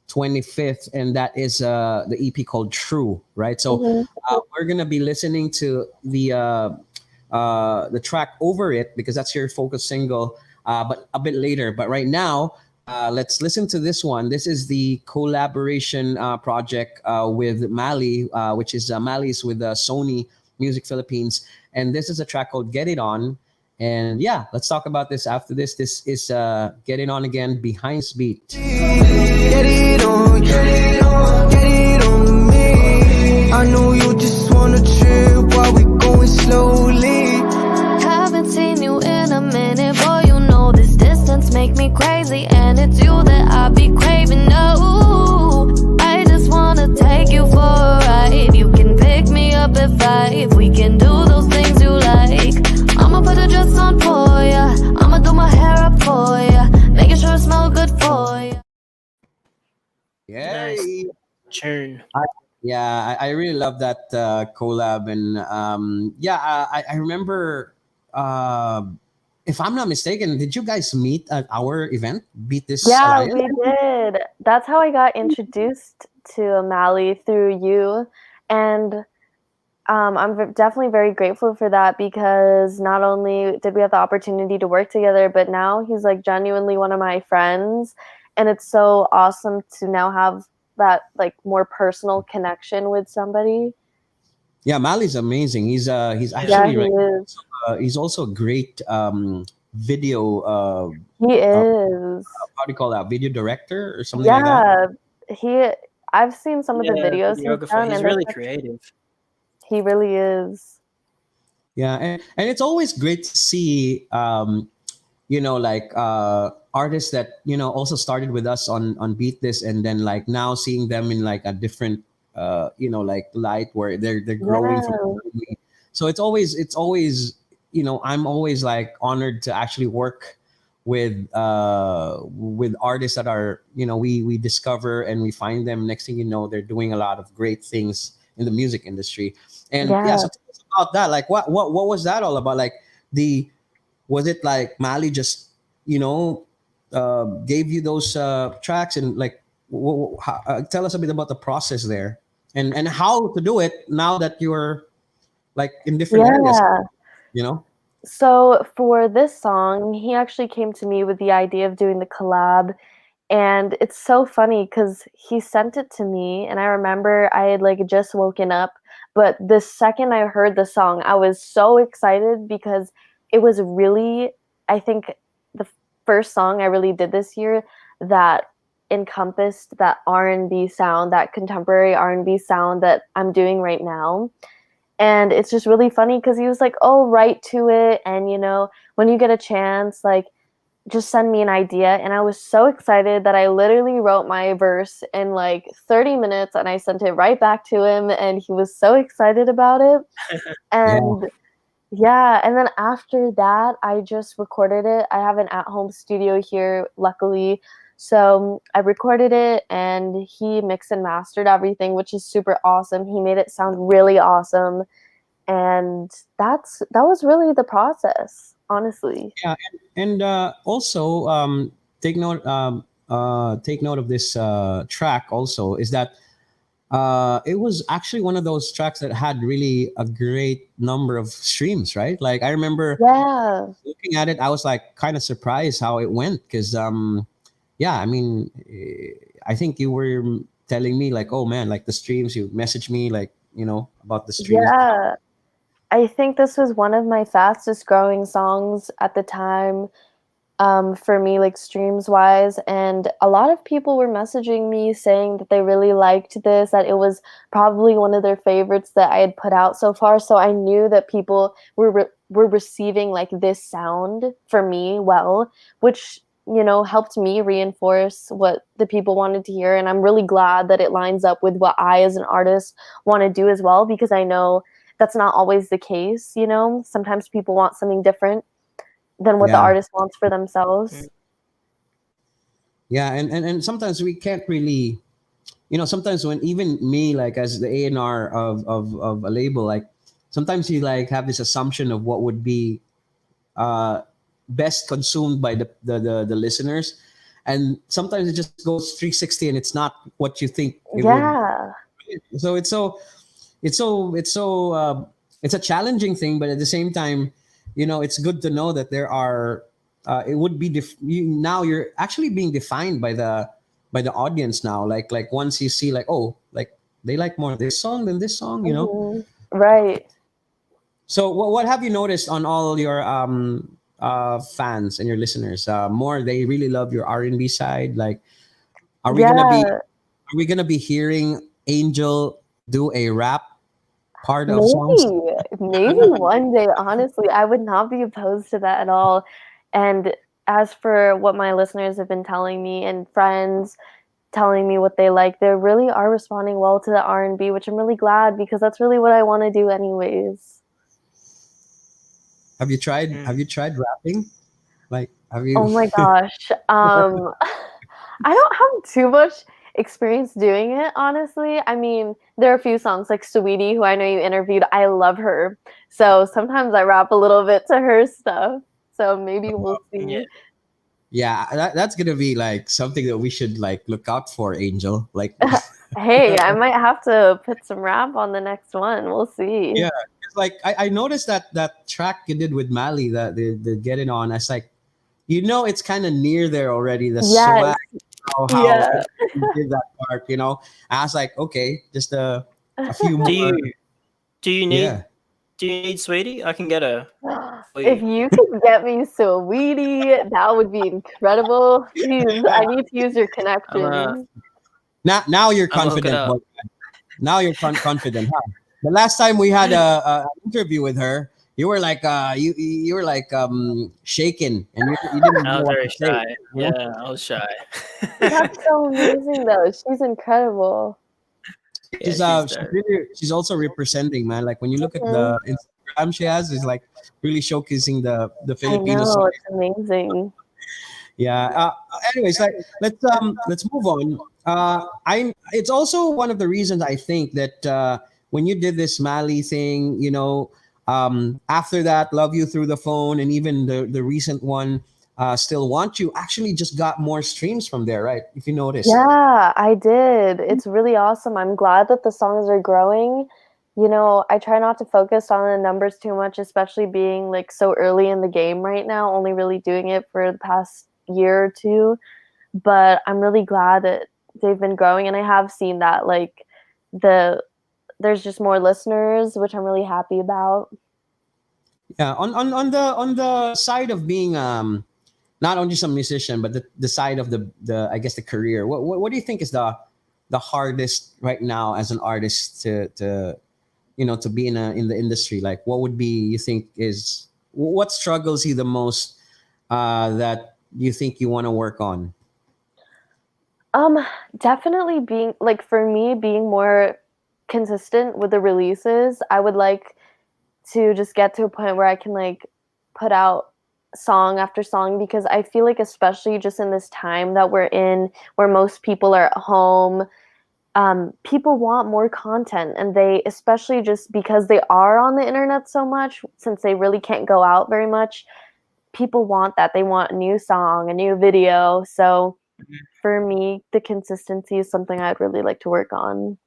25th, and that is the EP called True, right? So Mhm. we're gonna be listening to the track Over It because that's your focus single, but a bit later. But right now, let's listen to this one. This is the collaboration project with Mali, which is Mali's with Sony Music Philippines, and this is a track called Get It On. And yeah, let's talk about this after this. This is Get It On Again, Behind Beat. Get it on, get it on, get it on me. I know you just wanna trip while we going slowly. Haven't seen you in a minute, boy. You know this distance make me crazy, and it's you that I be craving. No, I just wanna take you for a ride. You can pick me up at 5. We can do those things you like. I'ma put a dress on for ya. I'ma do my hair up for ya. Making sure it smell good for ya. Yeah. Nice. Tune. Yeah, I really love that collab, and yeah, I remember, if I'm not mistaken, did you guys meet at our event, Beat This Yeah, Alliance? we did. That's how I got introduced to Mali, through you. And I'm definitely very grateful for that, because not only did we have the opportunity to work together, but now he's like genuinely one of my friends. And it's so awesome to now have that like more personal connection with somebody. Yeah, Mali's amazing. He's Yeah, actually he like is. he's also a great video He is. how do you call that, video director or something like that. Yeah, I've seen some of the Yeah, videos he's videographer. done, He's and really they're creative. he really is. Yeah, and it's always great to see like artists that also started with us on Beat This, and then like now seeing them in like a different like light where they're growing from. Yeah. So it's always I'm always like honored to actually work with artists that are we discover and we find them, next thing you know they're doing a lot of great things in the music industry. And yeah, so Yeah. tell us about that, like what was that all about, like was it like Mali just gave you those tracks, and like tell us a bit about the process there, and how to do it now that you're like in different areas, Yeah. you know So for this song, he actually came to me with the idea of doing the collab. And it's so funny because he sent it to me, and I remember I had like just woken up. But the second I heard the song, I was so excited because it was really, I think, the first song I really did this year that encompassed that R&B sound, that contemporary R&B sound that I'm doing right now. And it's just really funny because he was like, oh, write to it. And, when you get a chance, like, just send me an idea. And I was so excited that I literally wrote my verse in like 30 minutes, and I sent it right back to him. And he was so excited about it. And yeah, and then after that, I just recorded it. I have an at-home studio here, luckily. So I recorded it, and he mixed and mastered everything, which is super awesome. He made it sound really awesome. And that was really the process, honestly. Yeah, and also take note of this track. Also, is that it was actually one of those tracks that had really a great number of streams, right? Like I remember Yeah. looking at it, I was like kind of surprised how it went because yeah, I mean, I think you were telling me like, oh man, like the streams. You messaged me like about the streams. Yeah. I think this was one of my fastest growing songs at the time, for me, like streams wise. And a lot of people were messaging me saying that they really liked this, that it was probably one of their favorites that I had put out so far. So I knew that people were receiving like this sound for me well, which helped me reinforce what the people wanted to hear. And I'm really glad that it lines up with what I as an artist want to do as well, because I know that's not always the case. Sometimes people want something different than what the Yeah. artist wants for themselves. Yeah, and sometimes we can't really sometimes when even me, like as the A&R of a label, like sometimes you like have this assumption of what would be best consumed by the listeners, and sometimes it just goes 360 and it's not what you think it would. Yeah. So it's a challenging thing, but at the same time, it's good to know that there are it would be now you're actually being defined by the audience now, like once you see like, oh, like they like more this song than this song. Mhm. Right. So what have you noticed on all your fans and your listeners? More, they really love your R&B side. Like, are we gonna be Yeah. are we gonna be hearing Angel do a rap part of songs? Maybe one day, honestly, I would not be opposed to that at all. And as for what my listeners have been telling me and friends telling me what they like, they really are responding well to the R&B, which I'm really glad because that's really what I want to do anyways. Have you tried rapping? Like, have Oh you? my gosh. I don't have too much experience doing it, honestly. I mean, there are a few songs like Sweetie, who I know you interviewed. I love her. So sometimes I rap a little bit to her stuff. So maybe we'll Yeah. see. Yeah, that's gonna be like something that we should like look out for, Angel. Like, Hey, I might have to put some rap on the next one. We'll see. yeah, it's like I noticed that track you did with Mali, that the Get It On. I was like, it's kind of near there already. The Yes. swag, how Yeah. you did that part. I was like, okay, just a few more. Do you need Yeah. Sweetie? I can get her. If you could get me Sweetie, that would be incredible. Please, I need to use your connection. Now you're I'm gonna look it confident. up. Boy. Now you're confident. Huh? The last time we had a interview with her, you were like you were like shaking, and you didn't I know was what very to say. shy. Yeah, I was shy. That's so amazing, though. She's incredible. She's Yeah, she's also representing, man. Like when you look at Mhm. the Instagram she has, is like really showcasing the I Filipino know, side. it's amazing. Yeah. Anyways, like let's move on. It's also one of the reasons I think that when you did this Mali thing, after that, Love You Through the Phone, and even the recent one, Still Want You, actually just got more streams from there, right? If you notice. Yeah, I did. It's really awesome. I'm glad that the songs are growing. I try not to focus on the numbers too much, especially being like so early in the game right now, only really doing it for the past year or two. But I'm really glad that they've been growing, and I have seen that like there's just more listeners, which I'm really happy about. Yeah. On the side of being not only just a musician, but the side of the I guess the career. What do you think is the hardest right now as an artist to be in the industry? Like, what would be, you think, is what struggles you the most that you think you want to work on? Definitely being like for me being more consistent with the releases. I would like to just get to a point where I can like put out song after song because I feel like especially just in this time that we're in where most people are at home, people want more content, and they, especially just because they are on the internet so much, since they really can't go out very much, people want that. They want a new song, a new video. So for me, the consistency is something I'd really like to work on.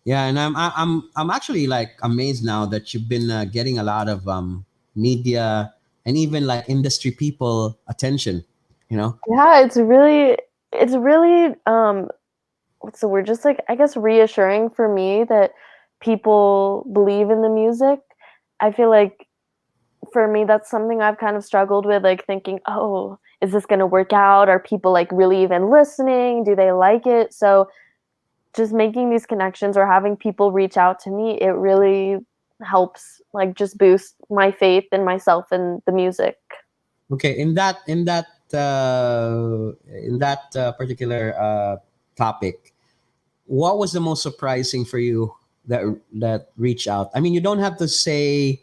Yeah, and I'm actually like amazed now that you've been getting a lot of media and even like industry people attention. Yeah, it's really what's the word? Just like I guess reassuring for me that people believe in the music. I feel like for me that's something I've kind of struggled with, like thinking, oh, is this gonna work out? Are people like really even listening? Do they like it? So just making these connections or having people reach out to me, it really helps like just boost my faith in myself and the music. Okay, in that particular topic, what was the most surprising for you that reached out? I mean, you don't have to say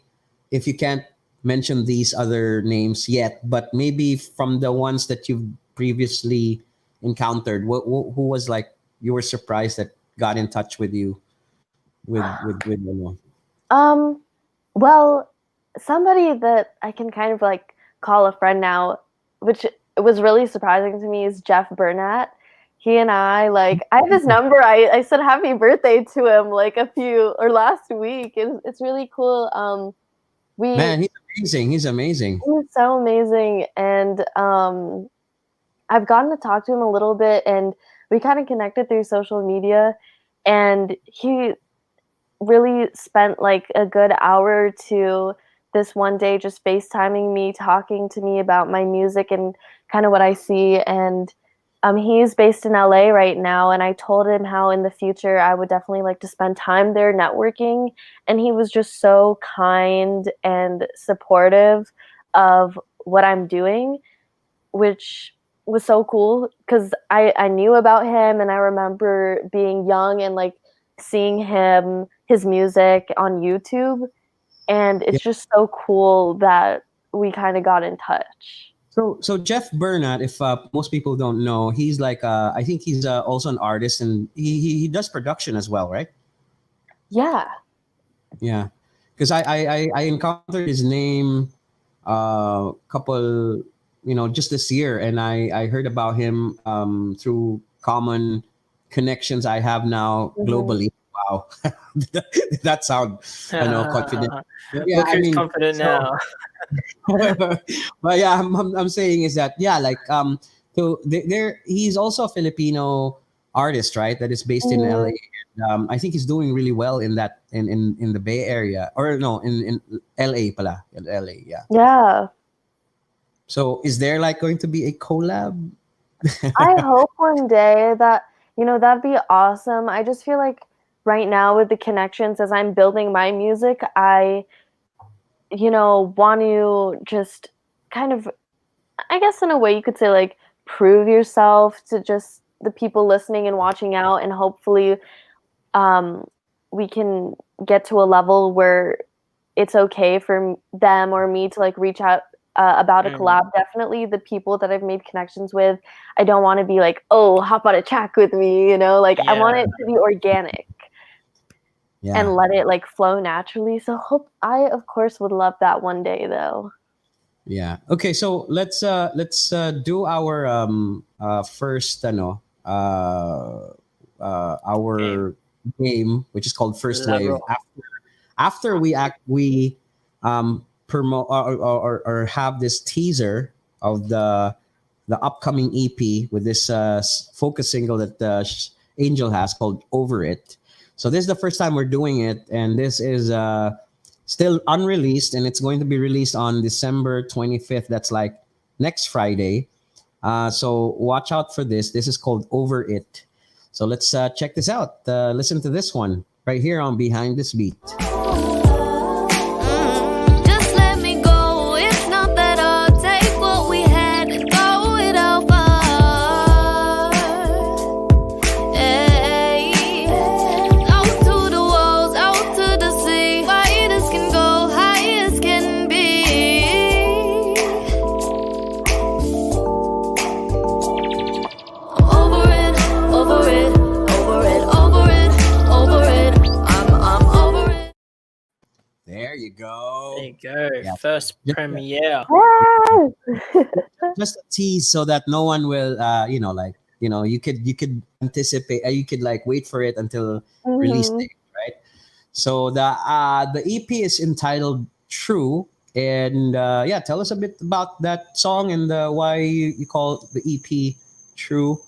if you can't mention these other names yet, but maybe from the ones that you've previously encountered, who was like you were surprised that got in touch with you with Um, well, somebody that I can kind of like call a friend now, which was really surprising to me, is Jeff Burnett. He and I like I have his number. I said happy birthday to him like a few or last week. It's really cool. We Man, he's amazing. He's amazing. He's so amazing, and I've gotten to talk to him a little bit, and we kind of connected through social media, and he really spent like a good hour or two this one day just FaceTiming me, talking to me about my music and kind of what I see. And he's based in LA right now, and I told him how in the future I would definitely like to spend time there networking. And he was just so kind and supportive of what I'm doing, which was so cool because I knew about him, and I remember being young and like seeing his music on YouTube, and it's just so cool that we kind of got in touch. So Jeff Burnett, if most people don't know, he's like I think he's also an artist, and he does production as well, right? Yeah. Yeah, because I encountered his name couple, just this year, and I heard about him through common connections I have now globally. Wow, that sounds confident. Yeah, Look who's confident now. But yeah, I'm saying is that like so there he's also a Filipino artist, right? That is based in LA. I think he's doing really well in that in the Bay Area, or no, in LA pala, in LA, yeah. Yeah. So is there like going to be a collab? I hope one day that, that'd be awesome. I just feel like right now with the connections as I'm building my music, I want to just kind of, I guess in a way you could say like prove yourself to just the people listening and watching out, and hopefully we can get to a level where it's okay for them or me to like reach out about a collab. Definitely the people that I've made connections with, I don't want to be like, oh, hop on a track with me, I want it to be organic. Yeah. And let it like flow naturally. So I of course would love that one day though. Yeah. Okay, so let's do our first our game, which is called First Wave. After we promote or have this teaser of the upcoming EP with this focus single that ANJL has called Over It. So this is the first time we're doing it, and this is still unreleased, and it's going to be released on December 25th. That's like next Friday. So watch out for this. This is called Over It. So let's check this out. Listen to this one right here on Behind This Beat. Just let me go. It's not that I'll take what we had and throw it over. Hey. Out to the walls, out to the sea. Wide as can go, high as can be. Over it, over it, over it, over it, over it. I'm over it. There you go. There you go. Yeah. First premiere. Yes! Just a tease so that no one will you could anticipate, you could like wait for it until release date, right? So the EP is entitled True, and tell us a bit about that song and why you call the EP True.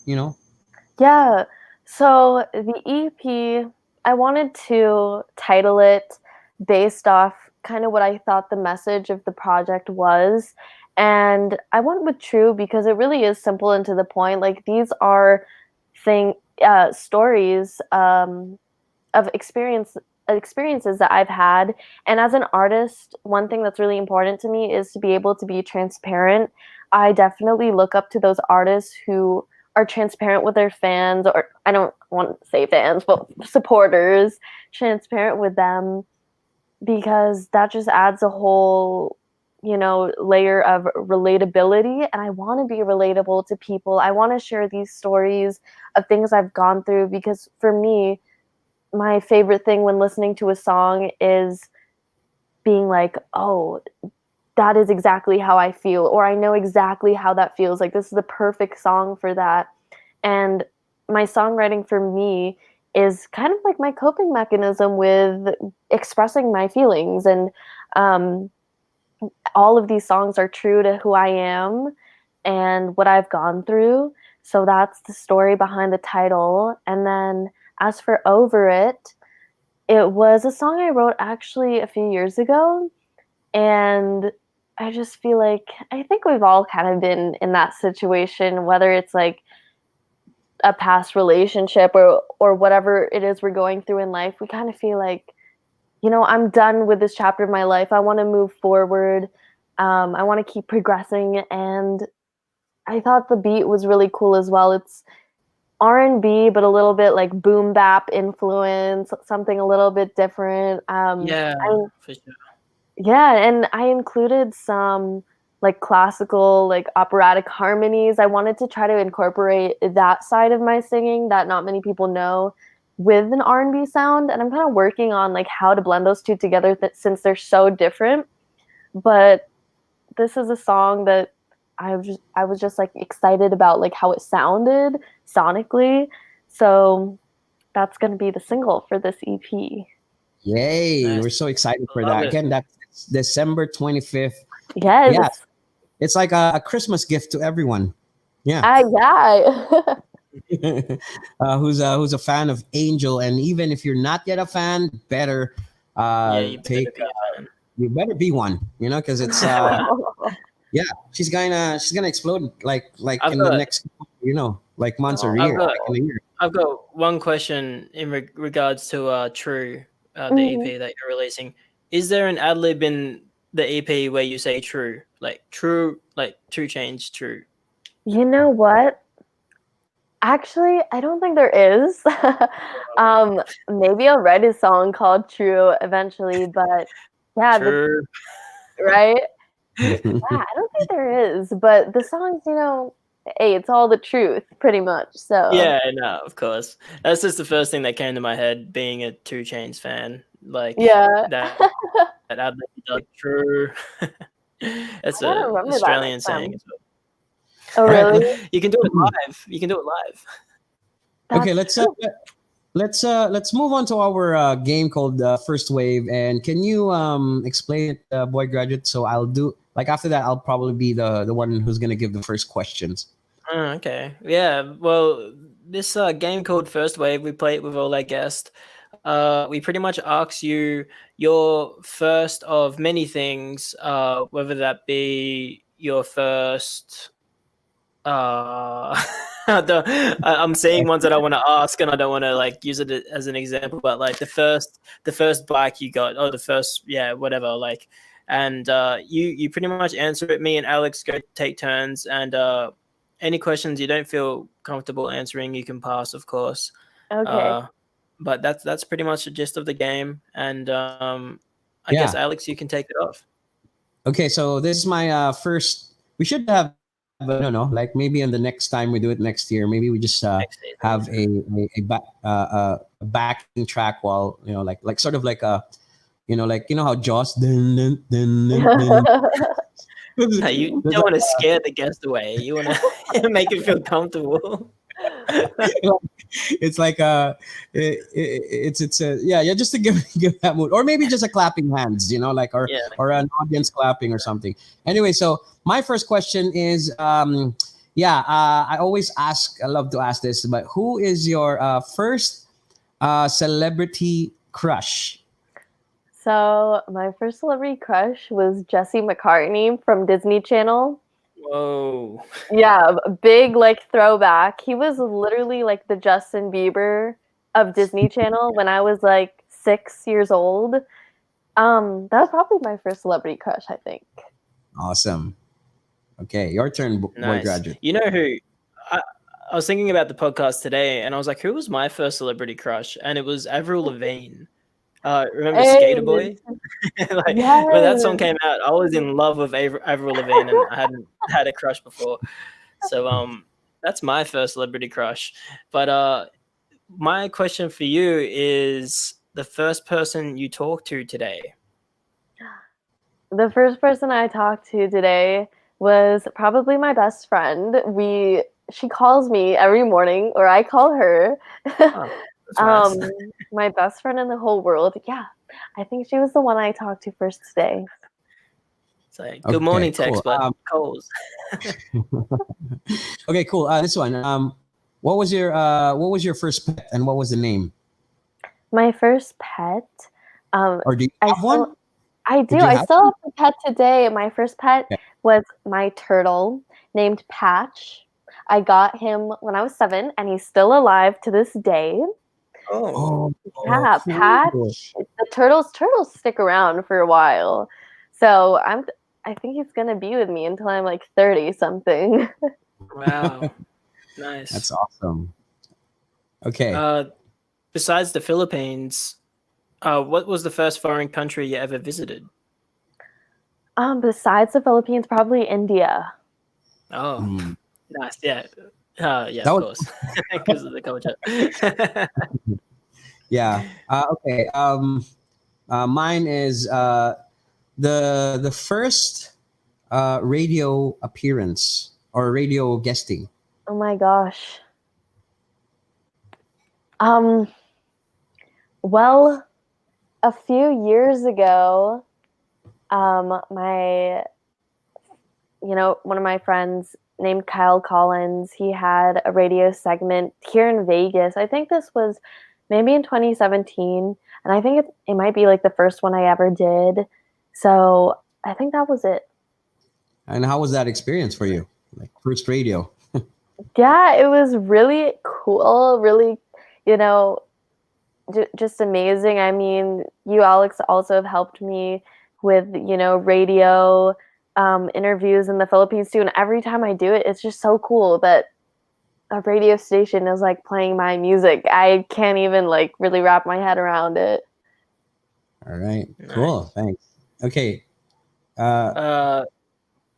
Yeah. So the EP, I wanted to title it based off kind of what I thought the message of the project was. And I went with True because it really is simple and to the point. Like these are stories of experiences that I've had. And as an artist, one thing that's really important to me is to be able to be transparent. I definitely look up to those artists who are transparent with their fans, or I don't want to say fans, but supporters, transparent with them, because that just adds a whole layer of relatability, and I want to be relatable to people. I want to share these stories of things I've gone through, because for me, my favorite thing when listening to a song is being like, oh, that is exactly how I feel, or I know exactly how that feels. Like, this is the perfect song for that. And my songwriting for me is kind of like my coping mechanism with expressing my feelings. And all of these songs are true to who I am and what I've gone through. So that's the story behind the title. And then as for Over it was a song I wrote actually a few years ago. And I just feel like I think we've all kind of been in that situation, whether it's like a past relationship or whatever it is we're going through in life. We kind of feel like, I'm done with this chapter of my life. I want to move forward. I want to keep progressing. And I thought the beat was really cool as well. It's R&B, but a little bit like boom bap influence, something a little bit different. Yeah, for sure. Yeah, and I included some like classical, like operatic harmonies. I wanted to try to incorporate that side of my singing that not many people know with an R&B sound, and I'm kind of working on like how to blend those two together since they're so different. But this is a song that I was just like excited about like how it sounded sonically. So that's going to be the single for this EP. Yay! Nice. We're so excited for Love that. it. Again, that's December 25th. Yes. Yeah, it's like a Christmas gift to everyone. Yeah. Yeah. Who's a fan of ANJL, and even if you're not yet a fan, better You better take. be a fan. You better be one. Because it's yeah, she's gonna explode like I've in the got- next like months or I've year, got- like in a year. I've got one question in regards to True, the EP that you're releasing. Is there an ad lib in the EP where you say true, like 2 Chainz true? You know what? Actually, I don't think there is. Maybe I'll write a song called True eventually, but yeah, True. right? Yeah, I don't think there is, but the songs, hey, it's all the truth, pretty much. So Yeah, no, of course. That's just the first thing that came to my head, being a 2 Chainz fan. Like, yeah. that ad lib, like, true. That's I gotta a remember that Australian next time. saying as well. Oh, All right, really? You can do it live. You can do it live. Okay, That's let's move on to our game called First Wave. And can you explain it, Boy Graduate? So I'll do like after that. I'll probably be the one who's gonna give the first questions. Oh, okay. Yeah. Well, this game called First Wave, we play it with all our guests. We pretty much ask you your first of many things, whether that be your first. I'm saying ones that I want to ask, and I don't want to like use it as an example, but like the first bike you got, or the first, whatever, like, and you pretty much answer it. Me and Alex go take turns, and any questions you don't feel comfortable answering, you can pass, of course. okay. But that's pretty much the gist of the game, and I guess Alex, you can take it off. Okay, so this is my first. We should have, I don't know, like maybe on the next time we do it next year, maybe we just Next season. have a backing track while like sort of like a like how Joss dun, dun, dun, dun, dun. No, you don't want to scare the guest away. You want to make it feel comfortable. It's like it's just to give that mood, or maybe just a clapping hands, like or an audience clapping or something. Anyway, so my first question is I love to ask this, but who is your first celebrity crush? So my first celebrity crush was Jesse McCartney from Disney Channel. Whoa. Yeah, a big like throwback. He was literally like the Justin Bieber of Disney Channel when I was like 6 years old. That was probably my first celebrity crush, I think. Awesome. Okay, your turn, Boy Nice. Graduate. You know who? I was thinking about the podcast today, and I was like, who was my first celebrity crush? And it was Avril Lavigne. Remember Hey. Skater Boy? Like Yes. when that song came out, I was in love with Avril Lavigne, and I hadn't had a crush before. So that's my first celebrity crush. But my question for you is the first person you talked to today. The first person I talked to today was probably my best friend. She calls me every morning, or I call her. Oh, that's nice. My best friend in the whole world. Yeah, I think she was the one I talked to first today. It's like, good morning text, cool. but calls. Okay, cool. This one. What was your first pet, and what was the name? My first pet. Or do you I have still, one? I do. Did you I have still have the pet today. My first pet Okay. was my turtle named Patch. I got him when I was 7, and he's still alive to this day. Oh, Yeah, cool. Patch. The turtles stick around for a while, so I think he's gonna be with me until I'm like 30 something. Wow, nice. That's awesome. Okay. Besides the Philippines, what was the first foreign country you ever visited? Besides the Philippines, probably India. Oh, Mm. nice. Yeah. Yeah, That of was- course, because of the culture. Yeah. Okay. Mine is the first radio appearance or radio guesting. Oh my gosh. Well, a few years ago, one of my friends named Kyle Collins, he had a radio segment here in Vegas. I think this was maybe in 2017, and I think it might be like the first one I ever did. So I think that was it. And how was that experience for you? Like first radio. Yeah, it was really cool, really, just amazing. I mean, you, Alex, also have helped me with, radio interviews in the Philippines too. And every time I do it, it's just so cool that a radio station is like playing my music. I can't even like really wrap my head around it. All right. Nice. Cool. Thanks. Okay.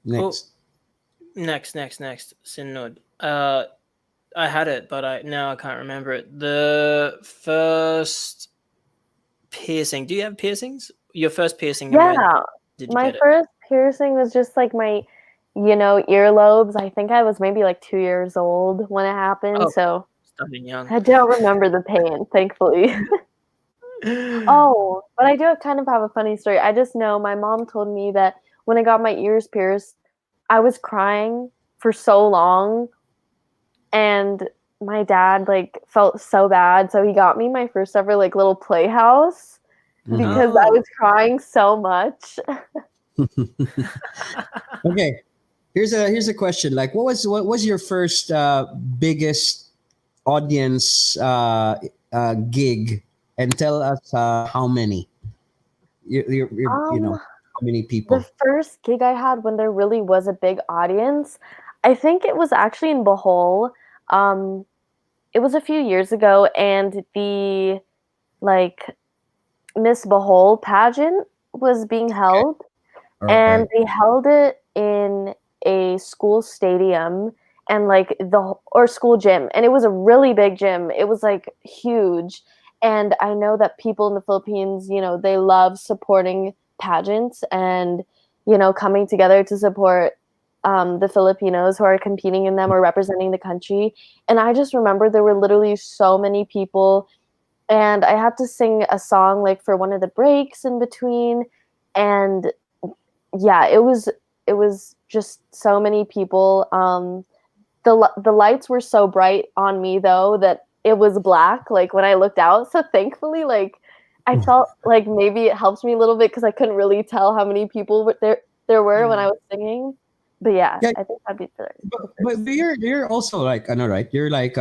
Next. Next. Sinod. I had it, but now I can't remember it. The first piercing. Do you have piercings? Your first piercing. Yeah. Did you My get it? first piercing was just like my, earlobes. I think I was maybe like 2 years old when it happened. Oh. So Starting young. I don't remember the pain, thankfully. Oh, but I do kind of have a funny story. I just know my mom told me that when I got my ears pierced, I was crying for so long, and my dad like felt so bad, so he got me my first ever like little playhouse because I Oh. was crying so much. Okay. Here's a question. Like, what was your first biggest audience gig, and tell us how many. You know, how many people. The first gig I had when there really was a big audience, I think it was actually in Bohol. It was a few years ago, and the like Miss Bohol pageant was being held, and Right. they held it in a school stadium and like or school gym, and it was a really big gym. It was like huge, and I know that people in the Philippines, they love supporting pageants and coming together to support the Filipinos who are competing in them or representing the country. And I just remember there were literally so many people, and I had to sing a song like for one of the breaks in between, and yeah, it was just so many people. The lights were so bright on me though that it was black like when I looked out. So thankfully, like I felt like maybe it helps me a little bit because I couldn't really tell how many people there were when I was singing. But yeah, Yeah. I think that'd be fair. But you're also like, I know, right? You're like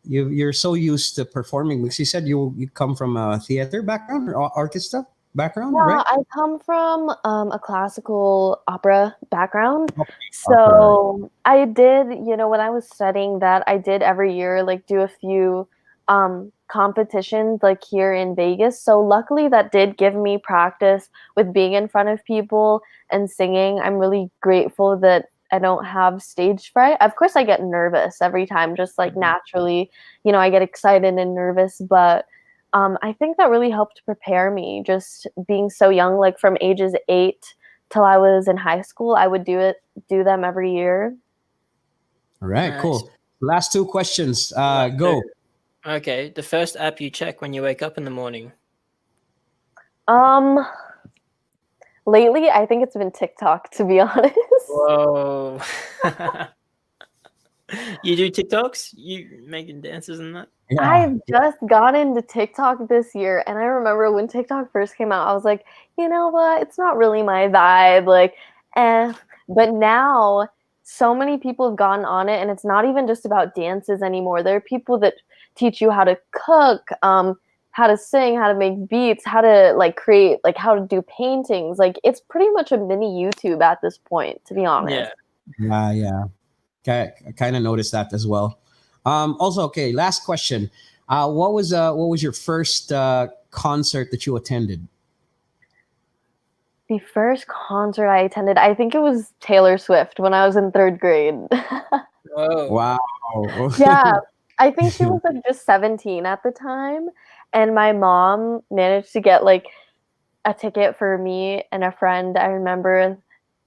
you're so used to performing because you said you come from a theater background or orchestra background, Yeah, right? I come from a classical opera background. So I did, when I was studying that, I did every year like do a few competitions like here in Vegas. So luckily that did give me practice with being in front of people and singing. I'm really grateful that I don't have stage fright. Of course I get nervous every time, just like naturally, you know, I get excited and nervous, but I think that really helped prepare me just being so young, like from ages 8 till I was in high school. I would do them every year. All right, Nice. cool. Last two questions. Right, Go. Okay, the first app you check when you wake up in the morning. Lately I think it's been TikTok, to be honest. Whoa. You do TikToks? You making dances and that? Yeah. I've just got into TikTok this year, and I remember when TikTok first came out, I was like, you know what? It's not really my vibe. Like, eh. But now, so many people have gotten on it, and it's not even just about dances anymore. There are people that teach you how to cook, how to sing, how to make beats, how to like create, like how to do paintings. Like, it's pretty much a mini YouTube at this point, to be honest. Yeah. Yeah. I kind of noticed that as well. Also, okay, last question. What was your first concert that you attended? The first concert I attended, I think it was Taylor Swift when I was in 3rd grade. Whoa. Wow. Yeah, I think she was like just 17 at the time, and my mom managed to get like a ticket for me and a friend. I remember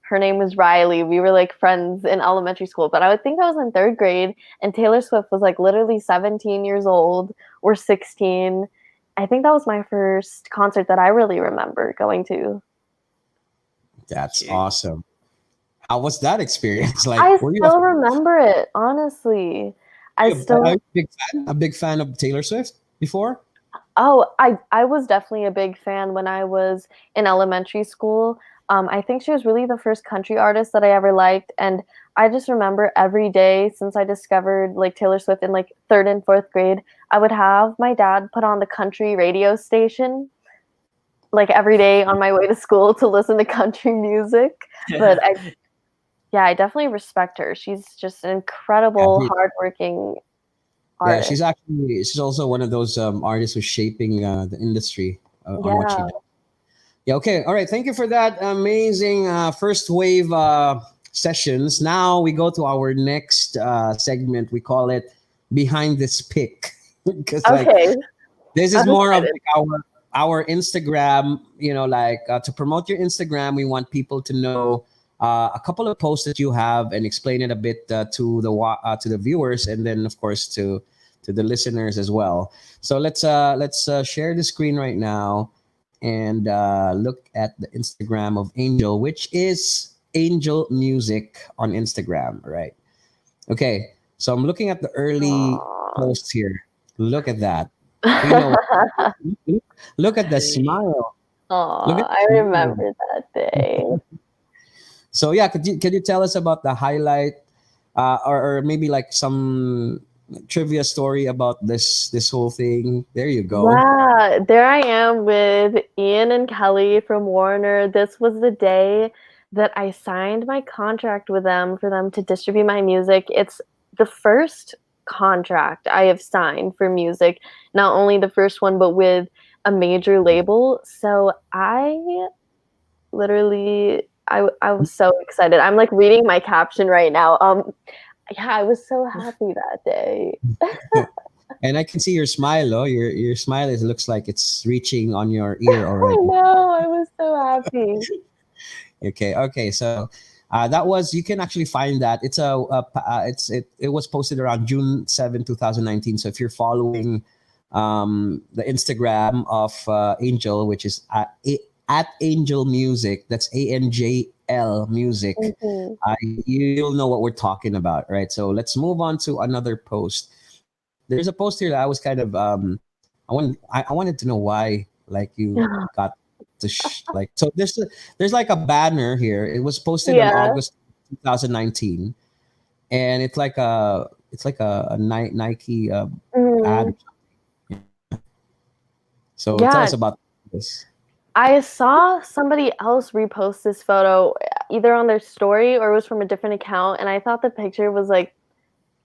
her name was Riley. We were like friends in elementary school, but I would think I was in 3rd grade, and Taylor Swift was like literally 17 years old or 16. I think that was my first concert that I really remember going to. That's awesome. How was that experience? Like, I were you still remember it, honestly. are you a big fan of Taylor Swift before? Oh, I was definitely a big fan when I was in elementary school. I think she was really the first country artist that I ever liked, and I just remember every day since I discovered like Taylor Swift in like 3rd and 4th grade, I would have my dad put on the country radio station like every day on my way to school to listen to country music. But I definitely respect her. She's just an incredible, hardworking artist. Yeah, she's also one of those artists who's shaping the industry on what she does. Yeah, okay. All right. Thank you for that amazing first wave sessions. Now we go to our next segment. We call it Behind This Pic. Because this is more of like our Instagram, you know, like to promote your Instagram, we want people to know a couple of posts that you have and explain it a bit to the viewers, and then of course to the listeners as well. So let's share the screen right now and look at the Instagram of ANJL, which is ANJL Music on Instagram, right? Okay, so I'm looking at the early posts here. Look at that. You know, look at the smile. I remember that day. So yeah, could you tell us about the highlight, or maybe like some trivia story about this whole thing? There you go. Yeah, there I am with Ian and Kelly from Warner. This was the day that I signed my contract with them for them to distribute my music. It's the first contract I have signed for music, not only the first one, but with a major label. So I literally, I was so excited. I'm like reading my caption right now. Yeah, I was so happy that day. And I can see your smile, oh, your smile looks like it's reaching on your ear already. I know, I was so happy. Okay. So that was, you can actually find that. It's it was posted around June 7, 2019. So if you're following the Instagram of ANJL, which is at ANJL Music, that's ANJL Music, you'll know what we're talking about, right? So let's move on to another post. There's a post here that I was kind of I wanted to know why, like, you got like, so there's like a banner here. It was posted in August 2019, and it's like a Nike ad. So tell us about this. I saw somebody else repost this photo either on their story or it was from a different account, and I thought the picture was like,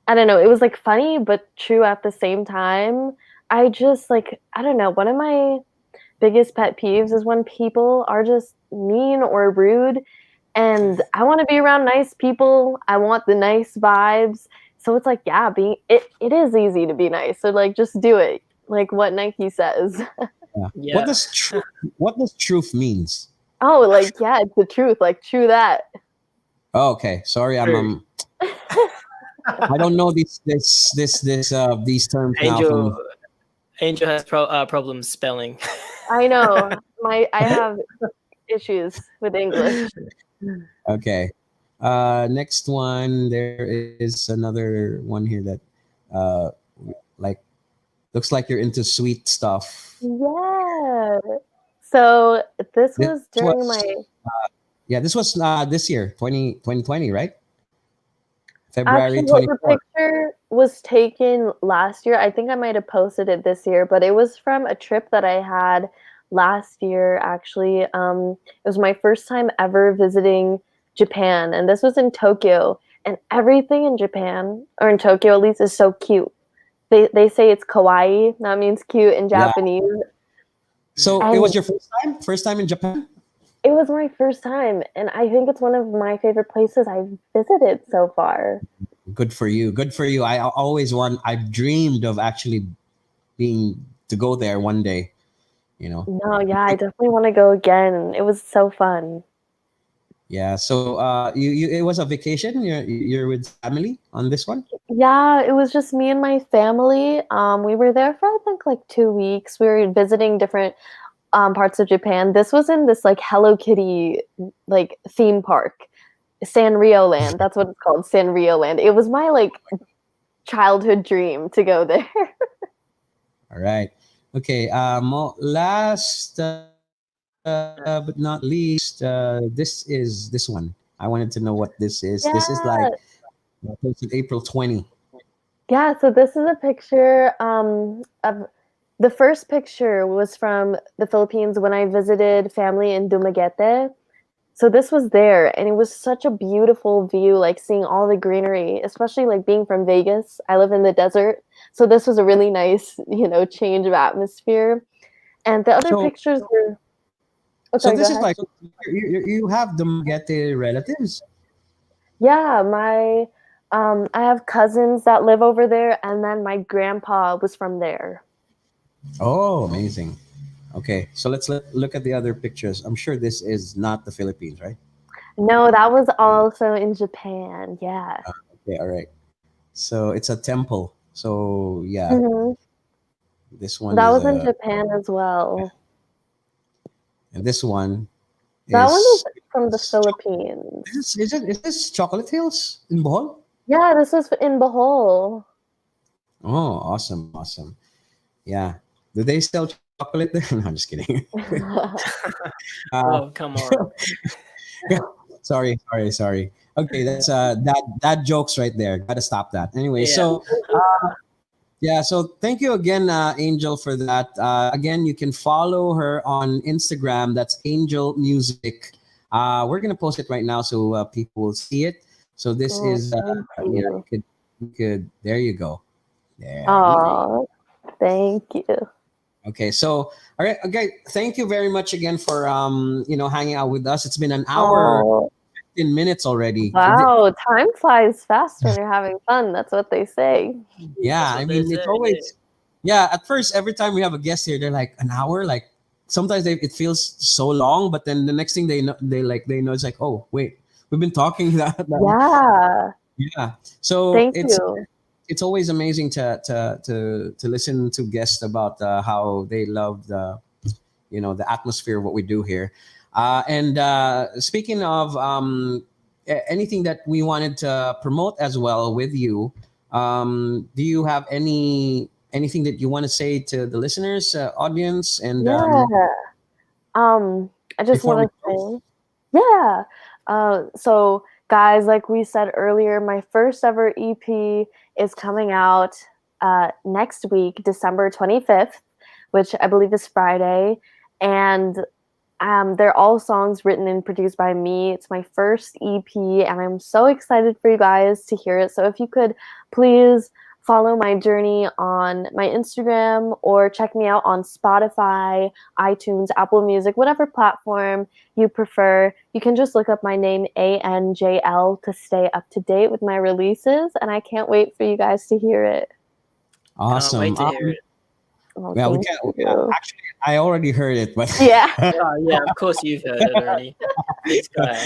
I don't know, it was like funny but true at the same time. I just like, I don't know, one of my biggest pet peeves is when people are just mean or rude, and I want to be around nice people. I want the nice vibes. So it's like, yeah, it is easy to be nice. So like just do it. Like what Nike says. Yeah. Yeah. What does truth means? Oh, like yeah, it's the truth. Like true that. Oh, okay. Sorry, True. I don't know these terms now Angel from. Angel has problems spelling. I know. I have issues with English. Okay. Next one, there is another one here that uh like looks like you're into sweet stuff. Yeah. So this This was during was my this was this year, 2020, right? February actually what the 24th. picture was taken last year. I think I might have posted it this year, but it was from a trip that I had last year actually. It was my first time ever visiting Japan, and this was in Tokyo. And everything in Japan, or in Tokyo at least, is so cute. They say it's kawaii. That means cute in Yeah. Japanese. So it And was your first time in Japan? it was my first time, and I think it's one of my favorite places I've visited so far. Good for you. Good for you. I've dreamed of actually being to go there one day, you know. No, yeah, I definitely want to go again. It was so fun. Yeah. So you it was a vacation. You're with family on this one? Yeah, it was just me and my family. We were there for I think like 2 weeks. We were visiting different parts of Japan. This was in this like Hello Kitty like theme park, Sanrio Land. That's what it's called, Sanrio Land. It was my like childhood dream to go there. All right. Okay. Last but not least, this is this one. I wanted to know what this is. This is like Yeah, posted April 20. yeah. So this is a picture of the first picture was from the Philippines when I visited family in Dumaguete. So this was there, and it was such a beautiful view, like seeing all the greenery, especially like being from Vegas. I live in the desert, so this was a really nice, change of atmosphere. And the other So pictures were. Oh, so sorry. Go this is ahead. like you have the Magete relatives. Yeah, I have cousins that live over there, and then my grandpa was from there. Oh, amazing. Okay, so let's look at the other pictures. I'm sure this is not the Philippines, right? No, that was also in Japan. Yeah. Okay, all right. So it's a temple. So yeah, hmm this one That is was in Japan as well. and this one That one is is from the Philippines. is this Chocolate Hills in Bohol? Yeah, this was in Bohol. Oh, awesome, awesome. Yeah. Do they sell chocolate there? No, I'm just kidding. Oh, come on. Sorry. Okay, that's that jokes right there. Gotta stop that. Anyway, Yeah. so yeah, so thank you again, Angel, for that. Again, you can follow her on Instagram. That's Angel Music. We're gonna post it right now so people will see it. So this Oh, is thank yeah, you. you could there you go. There. Oh, thank you. Okay, so all right, okay. Thank you very much again for hanging out with us. It's been an hour, Oh, 15 minutes already. wow. Time flies fast when you're having fun. That's what they say. Yeah, That's I what they mean it's say. always yeah. At first, every time we have a guest here, they're like an hour. Like sometimes it feels so long, but then the next thing they know it's like, oh wait, we've been talking that. Yeah. Yeah. So Thank you. it's always amazing to listen to guests about how they love the atmosphere of what we do here. And speaking of anything that we wanted to promote as well with you, do you have anything that you want to say to the listeners, audience, and Yeah. I just before we want to close? say, yeah. So, guys, like we said earlier, my first ever EP is coming out next week, December 25th, which I believe is Friday. And they're all songs written and produced by me. It's my first EP, and I'm so excited for you guys to hear it. So, if you could please follow my journey on my Instagram or check me out on Spotify, iTunes, Apple Music, whatever platform you prefer. You can just look up my name, ANJL, to stay up to date with my releases. And I can't wait for you guys to hear it. Can't Awesome. wait to hear it. Oh, Yeah, we thank can't. you. Actually, I already heard it, but Yeah. Oh, yeah, of course you've heard it already. This guy.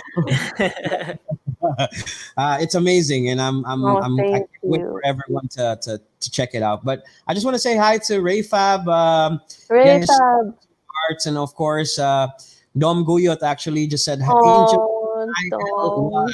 it's amazing, and I Thank can't wait you. for everyone to check it out. But I just want to say hi to Ray Fab, Ray his Fab. arts, and of course, Dom Guyot actually just said Angel Oh, ILY. Dom.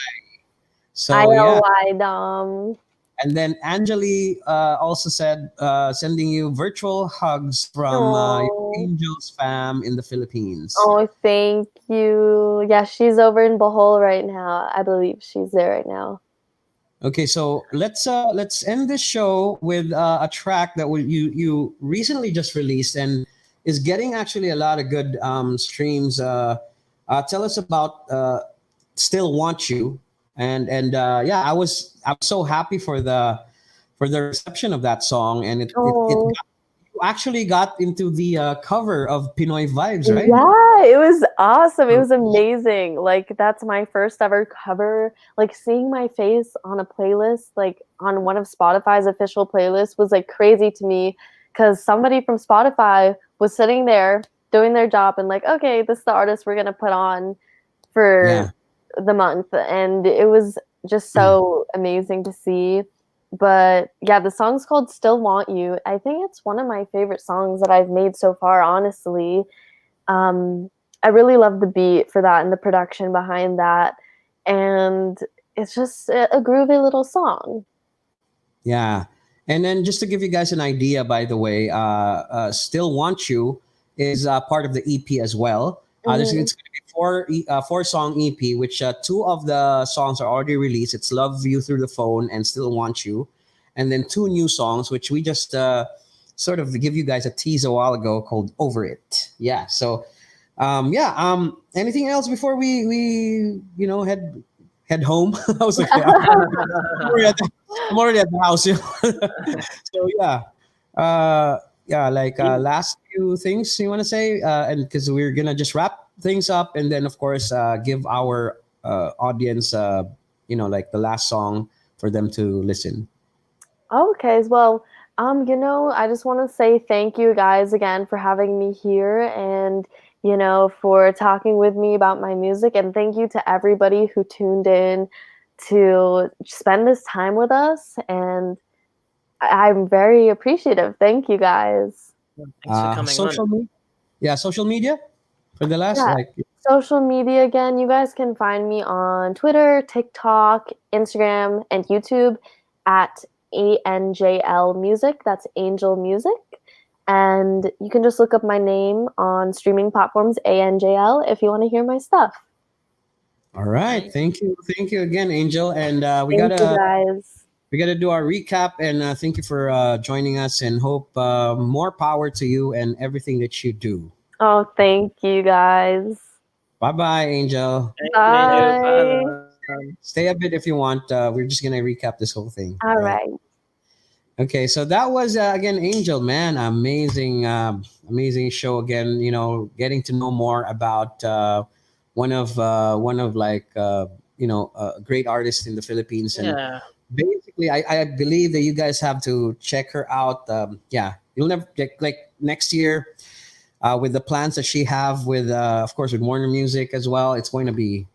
So yeah, ILY, Dom. and then Angeli also said sending you virtual hugs from your Oh. Angels fam in the Philippines. Oh, thank you. Yeah, she's over in Bohol right now. I believe she's there right now. Okay, so let's end this show with a track that you recently just released and is getting actually a lot of good streams. Tell us about "Still Want You," and yeah, I'm so happy for the reception of that song, and Oh. you actually got into the cover of Pinoy Vibes, right? Yeah, it was awesome. It was amazing. Like that's my first ever cover. Like seeing my face on a playlist, like on one of Spotify's official playlists was like crazy to me because somebody from Spotify was sitting there doing their job and like, okay, this is the artist we're gonna put on for Yeah. the month. And it was just so amazing to see. But yeah, the song's called Still Want You. I think it's one of my favorite songs that I've made so far, honestly. I really love the beat for that and the production behind that. And it's just a groovy little song. Yeah. And then just to give you guys an idea, by the way, "Still Want You" is part of the EP as well. It's going to be four song EP, which two of the songs are already released. It's "Love You Through the Phone" and "Still Want You," and then two new songs, which we just sort of give you guys a tease a while ago, called "Over It." Yeah. So, anything else before we head home? I was like, I'm already at the house. So last few things you want to say, and because we're gonna just wrap things up, and then of course give our audience, like the last song for them to listen. Okay, well, I just want to say thank you guys again for having me here and, for talking with me about my music. And thank you to everybody who tuned in to spend this time with us. And I'm very appreciative. Thank you guys. Thanks for coming social on. media. Yeah, social media for the last Yeah. Social media again, you guys can find me on Twitter, TikTok, Instagram, and YouTube at ANJL Music. That's Angel Music. And you can just look up my name on streaming platforms, ANJL, if you want to hear my stuff. All right. Thank you again, Angel. And we Thank you gotta guys. do our recap. And thank you for joining us. And hope more power to you and everything that you do. Oh, thank you guys. Bye, Angel. Bye. Stay a bit if you want. We're just gonna recap this whole thing. All right. Okay, so that was again Angel, man, amazing show again. Getting to know more about one of great artists in the Philippines, and basically, I believe that you guys have to check her out. You'll never like next year with the plans that she have with of course with Warner Music as well. It's going to be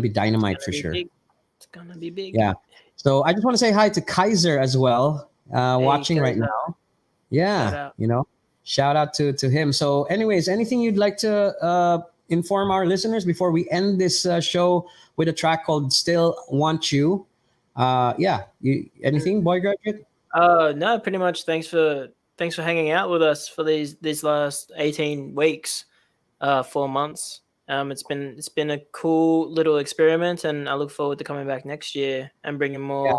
dynamite for sure. It's gonna be big. Yeah. So I just want to say hi to Kaiser as well, watching right now. Yeah, shout out to him. So, anyways, anything you'd like to inform our listeners before we end this show with a track called "Still Want You"? Anything, Boy Graduate? No, pretty much. Thanks for hanging out with us for these last 18 weeks, 4 months. It's been a cool little experiment, and I look forward to coming back next year and bringing more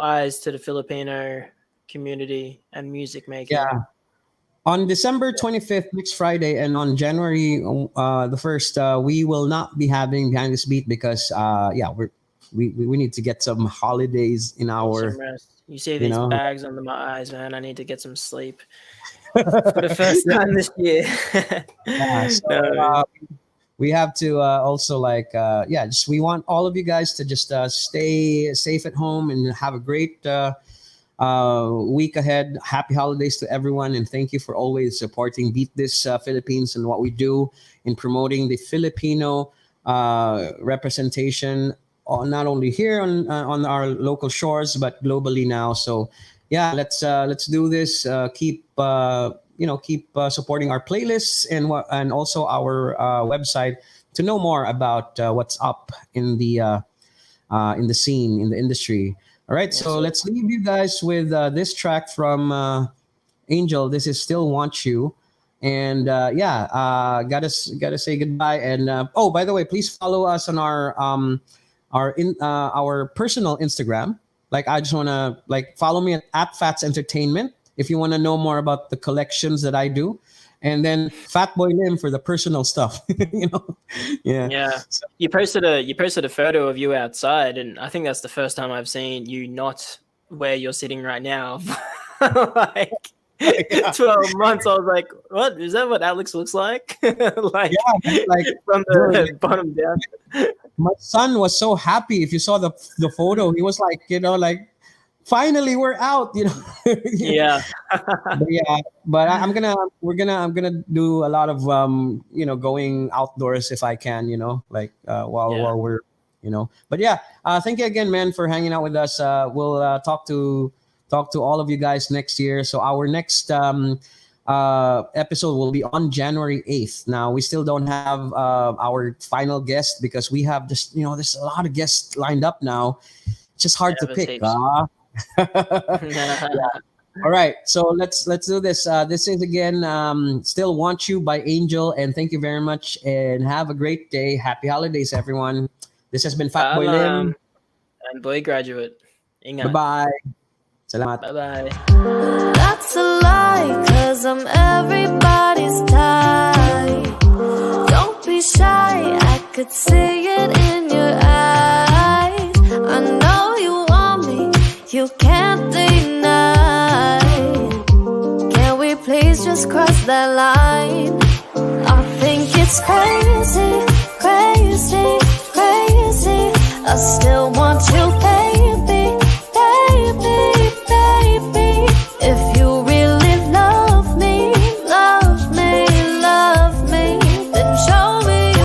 eyes to the Filipino community and music making. Yeah. On December 25th, next Friday, and on January the 1st, we will not be having Behind This Beat because we need to get some holidays in our. Some rest. You see these know. bags under my eyes, man. I need to get some sleep for the first time this year. Yeah, so, No. we have to also just we want all of you guys to just stay safe at home and have a great week ahead. Happy holidays to everyone, and thank you for always supporting Beat This Philippines and what we do in promoting the Filipino representation, not only here on our local shores but globally now. So yeah, let's do this. Keep supporting our playlists and also our website to know more about what's up in the scene, in the industry. All right, so let's leave you guys with this track from ANJL. This is Still Want You. And gotta say goodbye. And oh, by the way, please follow us on our personal Instagram. Like, I just wanna follow me at Phats Entertainment if you want to know more about the collections that I do, and then Phat Boy Lim for the personal stuff. Yeah. So, You posted a photo of you outside, and I think that's the first time I've seen you not where you're sitting right now. Like 12 months, I was like, "What is that? What Alex looks like?" Like from the bottom down. my son was so happy. If you saw the photo, he was like, finally we're out. Yeah. But I'm gonna do a lot of going outdoors if I can, while we're but yeah, thank you again, man, for hanging out with us. We'll talk to all of you guys next year. So our next episode will be on January 8th. Now, we still don't have our final guest because we have just there's a lot of guests lined up now. It's just hard to pick. Yeah. All right, so let's do this. This is again Still Want You by ANJL, and thank you very much and have a great day. Happy holidays, everyone. This has been Phat Boy Lim and Boy Graduate. Ingat. Bye-bye. Salamat. Bye-bye. That's a lie, 'cause I'm everybody's type. Don't be shy, I could see it in your eyes. I know you want me, you can't deny. Can we please just cross that line? I think it's crazy, crazy, crazy. I still